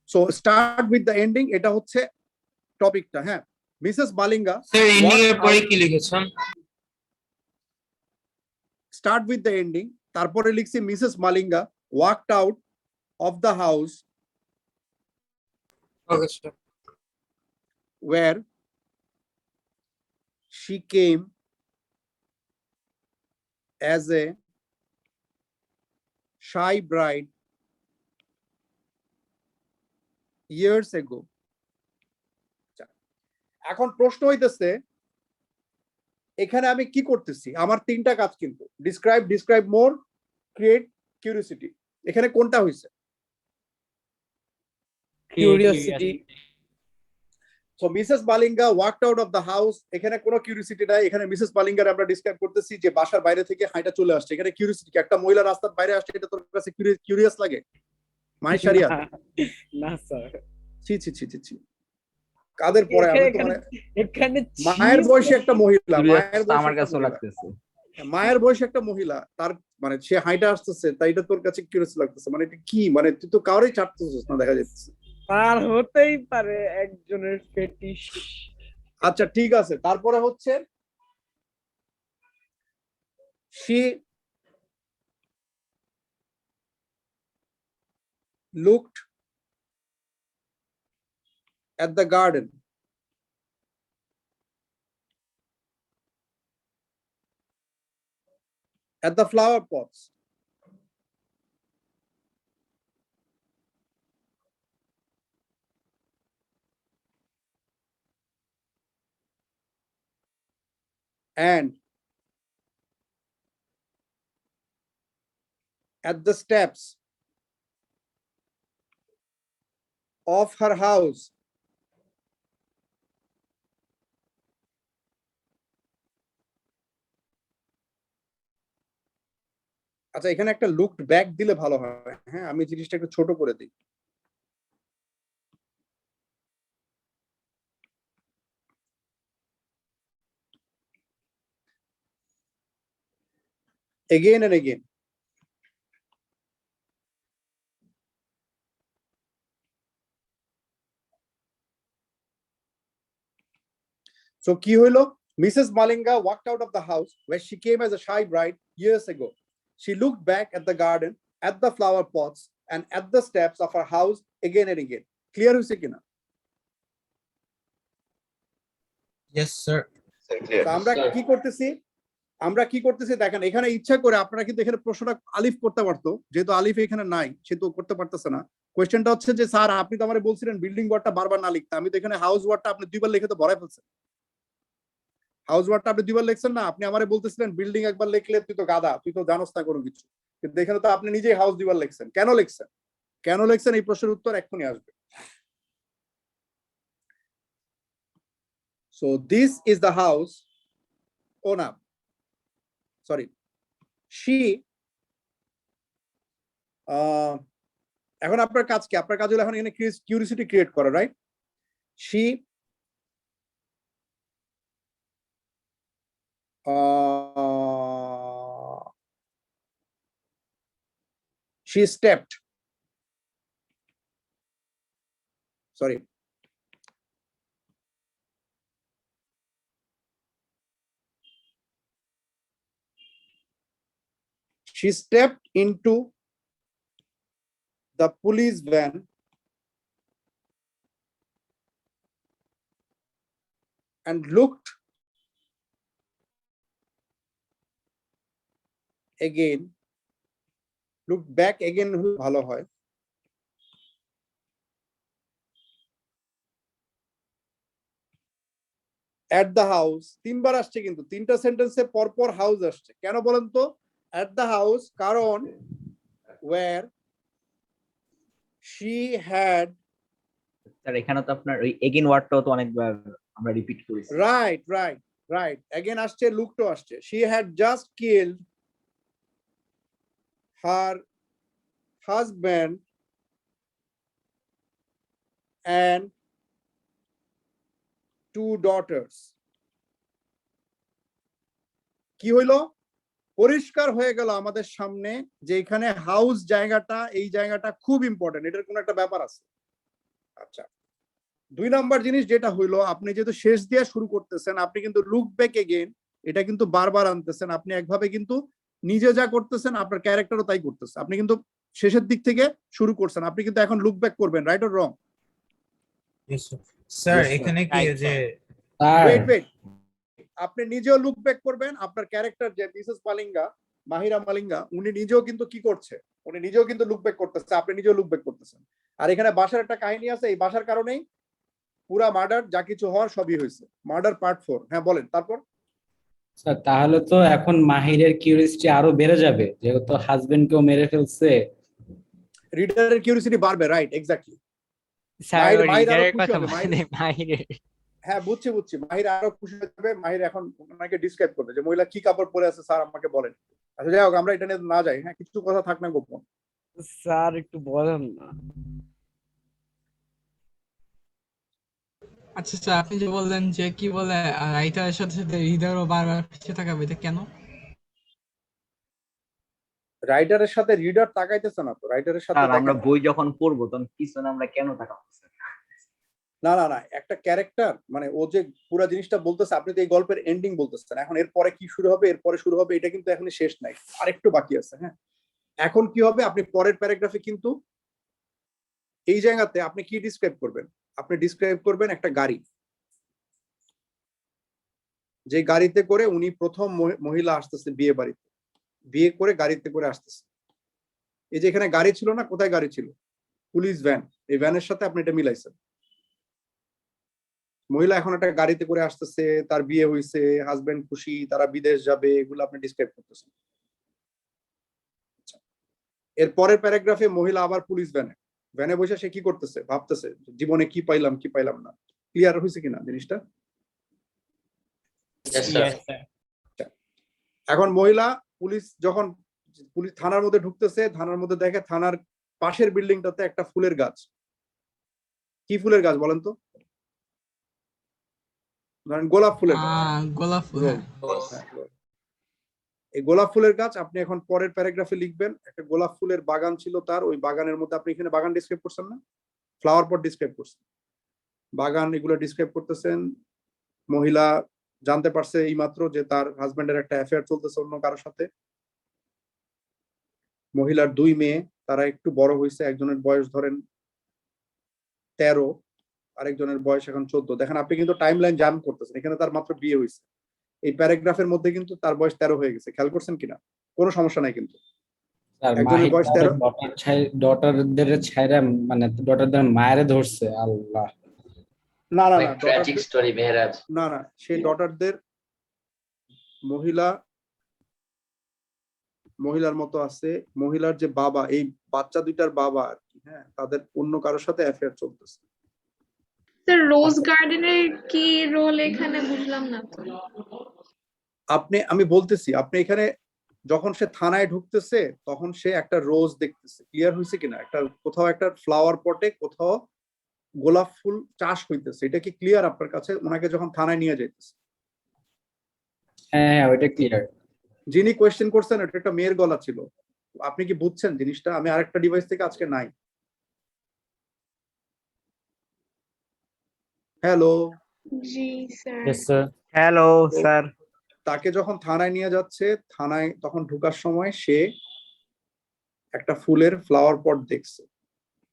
So start with the ending, এটা হচ্ছে টপিকটা। হ্যাঁ মিসেস মালিঙ্গা স্যার এন্ডিং এর পরে কি লিখেছেন? স্টার্ট উইথ দ্য এন্ডিং, তারপরে লিখছি Mrs Malinga walked out of the house okay sir. where she came as a shy bride years ago. এখন প্রশ্ন হইতেছে এখানে আমি কি করতেছি? আমার তিনটা কাজ কিন্তু, ডিসক্রাইব, ডিসক্রাইব মোর, ক্রিয়েট, কিউরিওসিটি। এখানে কোনটা হইছে? Curiosity. So Mrs Malinga walked out of the house, এখানে কোনো কিউরিওসিটি নাই। এখানে মিসেস মালিঙ্গার আমরা ডিসক্রাইব করতেছি যে বাসার বাইরে থেকে হাঁটা চলে আসছে। এখানে কিউরিওসিটি, একটা মহিলা রাস্তার বাইরে আসছে, এটা তোর কাছে কিউরিয়াস লাগে? মায়ের শারিয়া না স্যার, ছি ছি ছি ছি ছি, কাদের পরে? আমি তো মানে এখানে মায়ের বয়সী একটা মহিলা, আমার কাছেও লাগতেছে। মায়ের বয়সী একটা মহিলা, তার মানে সে হাইটা আসতেছে, তাই এটা তোর কাছে কিউরিয়াস লাগতেছে? মানে এটা কি, মানে তুই তো কাউরেই ছাড়তেছিস না দেখা যাচ্ছে। আর হতেই পারে একজনের ফেটিশ। আচ্ছা ঠিক আছে, তারপরে হচ্ছে she looked at the garden at the flower pots and at the steps of her house আচ্ছা এখানে একটা লুকড ব্যাক দিলে ভালো হয়। হ্যাঁ আমি জিনিসটা একটু ছোট করে দিই। again and again. So কি হইলো? Mrs. Malinga walked out of the house where she came as a shy bride years ago. She looked back at the garden, at the flower pots, and at the steps of her house again and again. Clear হইছে কিনা? Yes sir. তো আমরা কি করতেছি? আমরা কি করতেছি দেখেন, এখানে ইচ্ছা করে আপনারা কিন্তু এখানে প্রশ্নটা আলিফ করতে পারতো, যেহেতু আলিফ এখানে নাই সেহেতু করতে পারতেছে না। কোয়েশ্চেনটা হচ্ছে যে স্যার আপনি তো আমারে বলছিলেন বিল্ডিং ওয়ার্ডটা বারবার না লিখতে, আমি তো এখানে হাউস ওয়ার্ডটা আপনি দুইবার লিখে তো ভরাই ফেলছেন। হাউস ওয়ার্ডটা আপনি দুইবার লিখছেন না, আপনি আমারে বলতেছিলেন বিল্ডিং একবার লিখলে তুই তো গাধা, তুই তো জানোস না কোনো কিছু, কিন্তু এখানে তো আপনি নিজেই হাউস দুইবার লিখছেন। কেন লিখছেন? কেন লিখছেন এই প্রশ্নের উত্তর এক্ষুনি আসবে। So this is the house. Oh না, sorry, she এখন আপনার কাজ কি? আপনার কাজ হলো এখন এখানে কিউরিওসিটি ক্রিয়েট করা, right? she stepped, sorry, She stepped into the police van and looked again, looked back again ভালো হয়। At the house, তিনবার আসছে কিন্তু তিনটা সেন্টেন্সে পরপর হাউস আসছে, কেন বলেন তো? At the house কারণ where she had, স্যার এখানে তো আপনার ওই এগেইন ওয়ার্ডটাও তো অনেকবার আমরা রিপিট করেছি। right again আসছে, লুকটো আসছে। She had just killed her husband and 2 daughters. কি হইলো? পরিষ্কার হয়ে গেল আমাদের সামনে যে এখানে হাউস জায়গাটা, এই জায়গাটা খুব ইম্পর্টেন্ট, এটার কোনো একটা ব্যাপার আছে। আচ্ছা, 2 নাম্বার জিনিস যেটা হইলো, আপনি যেহেতু শেষ দিয়ে শুরু করতেছেন, আপনি কিন্তু লুক ব্যাক এগেইন এটা কিন্তু বারবার আনতেছেন। আপনি একভাবে কিন্তু নিজে যা করতেছেন আপনার ক্যারেক্টারও তাই করতেছে। আপনি কিন্তু শেষের দিক থেকে শুরু করছেন, আপনি কিন্তু এখন লুক ব্যাক করবেন, রাইট অর রং? স্যার এখানে কি যে ওয়েট আপনি নিজেও লুক ব্যাক করবেন, আপনার ক্যারেক্টার যে মিসেস মালিঙ্গা, মাহিরা মালিঙ্গা, উনি নিজেও কিন্তু কি করছে, উনি নিজেও কিন্তু লুক ব্যাক করতেছে, আপনি নিজেও লুক ব্যাক করতেছেন। আর এখানে বাসার একটা কাহিনী আছে, এই বাসার কারণেই পুরা মার্ডার যা কিছু হওয়ার সবই হয়েছে। Murder part 4। হ্যাঁ বলেন তারপর। স্যার তাহলে তো এখন মাহিরের কিউরিয়াসিটি আরো বেড়ে যাবে, যেহেতু হাজবেন্ডকেও মেরে ফেলছে। রিডারের কিউরিয়াসিটি বাড়বে, রাইট, এক্স্যাক্টলি। স্যার মাহির আরো রিডারের খুশি কথা হবে, মানে মাহিরের। হ্যাঁ বুঝছি, মাহির আরো খুশি হবে। মাহির এখন ওনাকে ডিসক্রাইব করবে যে মহিলা কি কাপড় পরে আছে, স্যার আমাকে বলেন। আচ্ছা যাই হোক, আমরা এটা নিয়ে না যাই, হ্যাঁ কিছু কথা থাক না গোপন। স্যার একটু বলেন না। আচ্ছা স্যার, আপনি যে বললেন যে কি বলে রাইটারের সাথে সাথে রিডারও বারবার পিছিয়ে তাকাবে, এটা কেন? রাইটারের সাথে রিডার তাকাইতেছে না তো, রাইটারের সাথে স্যার আমরা দেখেন। বই যখন পড়বো তখন পিছনে আমরা কেন তাকাবো? না একটা ক্যারেক্টার মানে ও যে পুরো জিনিসটা বলতেছে, আপনি তো এই গল্পের এন্ডিং বলতেছেন, এখন এরপরে কি শুরু হবে, এরপরে শুরু হবে, এটা কিন্তু এখনই শেষ নাই, আরেকটু বাকি আছে। হ্যাঁ এখন কি হবে, আপনি পরের প্যারাগ্রাফে কিন্তু এই জায়গাতে আপনি কি ডিসক্রাইব করবেন? আপনি ডিসক্রাইব করবেন একটা গাড়ি, যে গাড়িতে করে উনি প্রথম মহিলা আসতেছে বিয়ে বাড়িতে, বিয়ে করে গাড়িতে করে আসতেছে। এই যে এখানে গাড়ি ছিল না, কোথায় গাড়ি ছিল? Police van. এই ভ্যানের সাথে আপনি এটা মিলাইছেন। মহিলা এখন একটা গাড়িতে করে আসতেছে, তার বিয়ে হয়েছে, হাজবেন্ড খুশি, তারা বিদেশ যাবে, এগুলো আপনি ডিসক্রাইব করতেছেন। এর পরের প্যারাগ্রাফে মহিলা আবার পুলিশ ভ্যানে বসে সে কি করতেছে, ভাবতেছে জীবনে কি পাইলাম না। ক্লিয়ার হয়েছে কিনা জিনিসটা? এখন মহিলা পুলিশ থানার মধ্যে ঢুকতেছে, থানার মধ্যে দেখে থানার পাশের বিল্ডিংটাতে একটা ফুলের গাছ। কি ফুলের গাছ বলেন তো? ধরেন গোলাপ ফুলের গাছ। গোলাপ ফুল। এই গোলাপ ফুলের গাছ আপনি এখন পরের প্যারাগ্রাফে লিখবেন, একটা গোলাপ ফুলের বাগান ছিল তার, ওই বাগানের মধ্যে আপনি এখানে বাগান ডিসক্রাইব করছেন না, ফ্লাওয়ার পট ডিসক্রাইব করছেন, বাগান এগুলো ডিসক্রাইব করতেছেন। মহিলা জানতে পারছে এইমাত্র যে তার হাজবেন্ডের একটা অ্যাফেয়ার চলতেছে অন্য কারোর সাথে। মহিলার 2 মেয়ে, তারা একটু বড় হয়েছে, একজনের বয়স ধরেন 13, আরেকজনের বয়স এখন 14। দেখেন আপনি কিন্তু টাইম লাইন জাম করতেছেন, এখানে তার মাত্র বিয়ে হয়েছে, এই প্যারাগ্রাফের মধ্যে কিন্তু তার বয়স 13 হয়ে গেছে, খেয়াল করছেন কিনা? কোনো সমস্যা নাই কিন্তু। একজনের বয়স 13, ডটারদের ছাইরা মানে ডটারদের মায়েরে ধরছে। আল্লাহ, না সেই ডটারদের মহিলার মতো আছে, মহিলার যে বাবা, এই বাচ্চা দুইটার বাবা আর কি, হ্যাঁ তাদের অন্য কারোর সাথে অ্যাফেয়ার চলতেছে। স্যার রোজ গার্ডেনের কি রোল এখানে বুঝলাম না তো। আমি বলতেছি, আপনি এখানে যখন সে থানায় ঢুকতেছে তখন সে একটা রোজ দেখতেছে, ক্লিয়ার হয়েছে কিনা? একটা কোথাও একটা ফ্লাওয়ার পটে কোথাও গোলাপ ফুল চাষ হইতেছে, এটা কি ক্লিয়ার আপনার কাছে? ওনাকে যখন থানায় নিয়ে যাইতেছে, হ্যাঁ ওইটা ক্লিয়ার। যিনি কোয়েশ্চেন করছেন এটা একটা মেয়ের গলা ছিল, আপনি কি বুঝছেন জিনিসটা? আমি আরেকটা ডিভাইস থেকে আজকে নাই। হ্যালো জি স্যার। Hello sir. তাকে যখন থানায় নিয়ে যাচ্ছে, থানায় তখন ঢোকার সময় সে একটা ফুলের ফ্লাওয়ার পট দেখছে।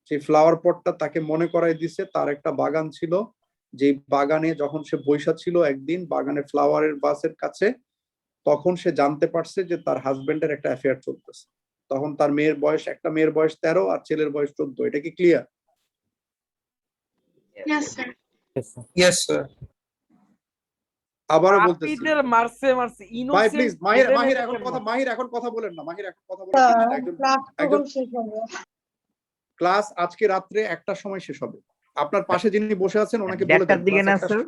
সেই ফ্লাওয়ার পটটা তাকে মনে করাই দিছে তার একটা বাগান ছিল, যে বাগানে যখন সে বৈশা ছিল একদিন বাগানের ফ্লাওয়ারের বাসের কাছে, তখন সে জানতে পারছে যে তার হাজবেন্ডের একটা অ্যাফেয়ার চলতেছে। তখন তার মেয়ের বয়স, একটা মেয়ের বয়স 13 আর ছেলের বয়স 14। এটা কি ক্লিয়ার? Yes, sir. আবারও বলতেছি আপিদের মারছে ভাই প্লিজ, মাহির innocent এখন কথা বলেন না, মাহির এখন কথা বলেন না। একজন ক্লাস আজকে রাত্রে 1টার সময় শেষ হবে। আপনার পাশে যিনি বসে আছেন ওনাকে বলে দেন 1টার দিকে না স্যার,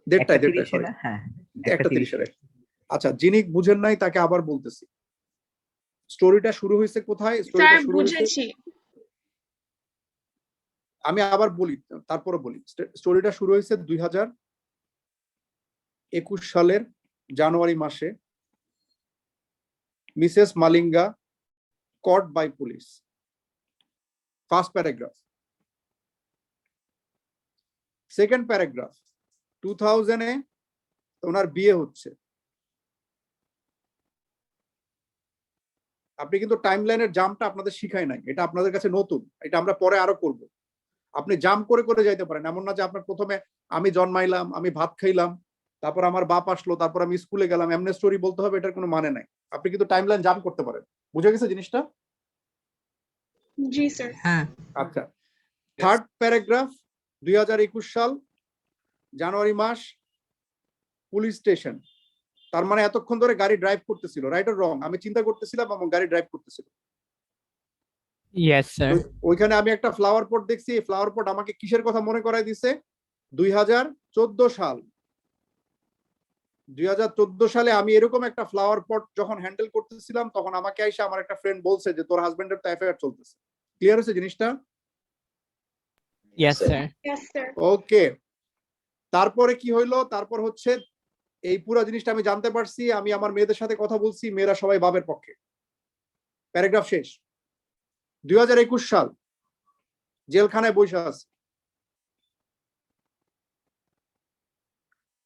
1:30 না? হ্যাঁ 1:30। আচ্ছা, যিনি বুঝেন নাই তাকে আবার বলতেছি। স্টোরিটা শুরু হয়েছে কোথায়? স্টোরিটা শুরু হয়েছে, আমি আবার বলি, তারপরে বলি। স্টোরিটা শুরু হয়েছে 2021 সালের জানুয়ারি মাসে। Mrs Malinga caught by police. First paragraph. Second paragraph, 2000-এ ওনার বিয়ে হচ্ছে। আপনি কিন্তু টাইমলাইনের জাম্পটা আপনাদের শিখাই নাই, এটা আপনাদের কাছে নতুন, এটা আমরা পরে আরো করব। আপনি জাম্প করে করে যাইতে পারেন, এমন না যে আপনার প্রথমে আমি জন্মাইলাম, আমি ভাত খাইলাম, তারপর আমার বাপ আসলো, তারপর আমি স্কুলে গেলাম, এমনি স্টোরি বলতে হবে, এটার কোনো মানে নাই। আপনি কিন্তু টাইমলাইন জাম্প করতে পারেন। বুঝে গেছে জিনিসটা? জি স্যার। হ্যাঁ আচ্ছা, থার্ড প্যারাগ্রাফ, 2021 সাল জানুয়ারি মাস, পুলিশ স্টেশন। তার মানে এতক্ষণ ধরে গাড়ি ড্রাইভ করতেছিল, রাইট অর রং? আমি চিন্তা করতেছিলাম এবং গাড়ি ড্রাইভ করতেছিল। Yes sir. ওইখানে আমি একটা ফ্লাওয়ার পট দেখছি। এই ফ্লাওয়ার পট আমাকে কিসের কথা মনে করাই দিছে? 2014 সাল। 2014 সালে আমি এরকম একটা ফ্লাওয়ার পট যখন হ্যান্ডেল করতেছিলাম, তখন আমাকে আইসা আমার একটা ফ্রেন্ড বলছে যে তোর হাজবেন্ডের তো অ্যাফেয়ার চলতেছে। ক্লিয়ার হয়েছে জিনিসটা? Yes sir. Yes sir. Okay, তারপরে কি হইলো? তারপর হচ্ছে এই পুরো জিনিসটা আমি জানতে পারছি, আমি আমার মেয়েদের সাথে কথা বলছি, মেয়েরা সবাই বাবের পক্ষে। প্যারাগ্রাফ শেষ। 2021 সাল, জেলখানায় বসে আছে।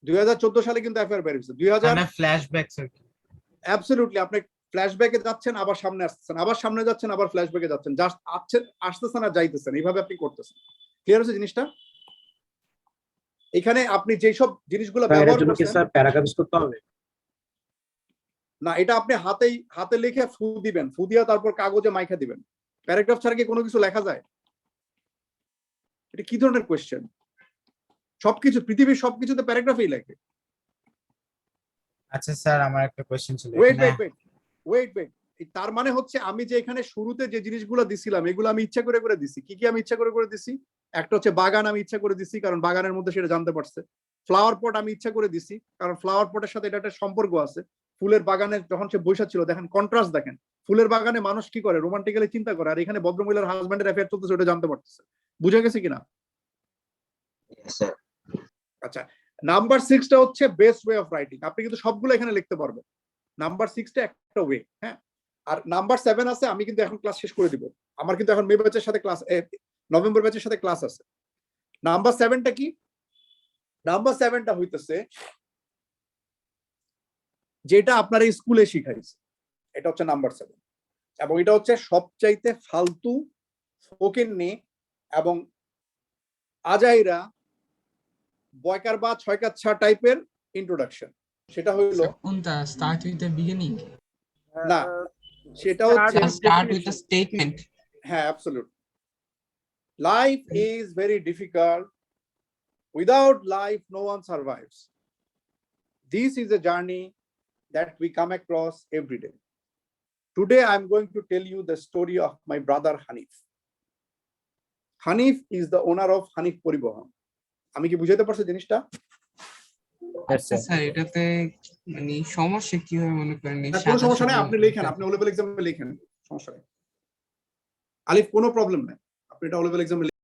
2014 সালে কিন্তু অ্যাফেয়ার বের হয়েছে। 2000 ফ্ল্যাশব্যাক স্যার। অ্যাবসলিউটলি, আপনি ফ্ল্যাশব্যাকে যাচ্ছেন, আবার সামনে আসতেছেন, আবার সামনে যাচ্ছেন, আবার ফ্ল্যাশব্যাকে যাচ্ছেন, জাস্ট আসতেছেন আর যাইতেছেন, এইভাবে আপনি করতেছেন। ক্লিয়ার হচ্ছে জিনিসটা? এখানে আপনি যেসব জিনিসগুলো ব্যবহার করছেন, স্যার প্যারাগ্রাফ করতে হবে না, এটা আপনি হাতে লিখে ফু দিবেন, ফু দিয়া তারপর কাগজে মাইখা দিবেন। প্যারাগ্রাফ ছাড়া কি কোনো কিছু লেখা যায়? এটা কি ধরনের কোয়েশ্চেন? সবকিছু, পৃথিবীর সবকিছুতে প্যারাগ্রাফেই লেখে। আচ্ছা স্যার, আমার একটা কোশ্চেন ছিল। ওয়েট, তার মানে হচ্ছে আমি যে এখানে শুরুতে যে জিনিসগুলো দিছিলাম, এগুলো আমি ইচ্ছা করে করে দিছি। কি কি আমি ইচ্ছা করে করে দিছি? একটা হচ্ছে বাগান, আমি ইচ্ছা করে দিছি কারণ বাগানের মধ্যে সেটা জানতে পারছে। ফ্লাওয়ার পট আমি ইচ্ছা করে দিছি কারণ ফ্লাওয়ার পটের সাথে এটা একটা সম্পর্ক আছে। ফুলের বাগানে যখন সে বৈশা ছিল, দেখেন কন্ট্রাস্ট দেখেন, ফুলের বাগানে মানুষ কি করে, রোমান্টিক্যালি চিন্তা করে, আর এখানে ভদ্রমহিলার হাজবেন্ডের অ্যাফেয়ার চলতেছে, ওটা জানতে পারতেছে। বুঝে গেছে কিনা? আচ্ছা, নাম্বার 6টা হচ্ছে বেস্ট ওয়ে অফ রাইটিং। আপনি কিন্তু সবগুলো এখানে লিখতে পারবেন। নাম্বার 6টা একটা ওয়ে, হ্যাঁ। আর নাম্বার 7 আছে, আমি কিন্তু এখন ক্লাস শেষ করে দিব। আমার কিন্তু এখন মে ব্যাচের সাথে ক্লাস, নভেম্বর ব্যাচের সাথে ক্লাস আছে। নাম্বার 7টা কি? নাম্বার 7টা হইতেছে যেটা আপনারা স্কুলে শিখাইছে, এটা হচ্ছে নাম্বার 7। এবং এটা হচ্ছে সবচাইতে ফালতু, ফকিন্নি এবং আজাইরা, বয়কার বা ছয়কাচ্ছা টাইপের ইন্ট্রোডাকশন। সেটা হইলো কোনটা? Start with the beginning? না, সেটা হচ্ছে স্টার্ট উইথ আ স্টেটমেন্ট। হ্যাঁ, absolutely. Life is very difficult, without life no one survives. This is a journey that we come across every day. Today I am going to tell you the story of my brother Hanif. Hanif is the owner of Hanif Poribohan. আমি কি বুঝাইতে পারছি জিনিসটা? Sir এটাতে মানে সমস্যা কি হয় মনে করেন? কোনো সমস্যা নাই, আপনি লেখেন, আপনি ও লেভেল এক্সামে লেখেন, সমস্যা নেই। আলিফ, কোনো প্রবলেম নাই, আপনি এটা ও লেভেল এক্সামে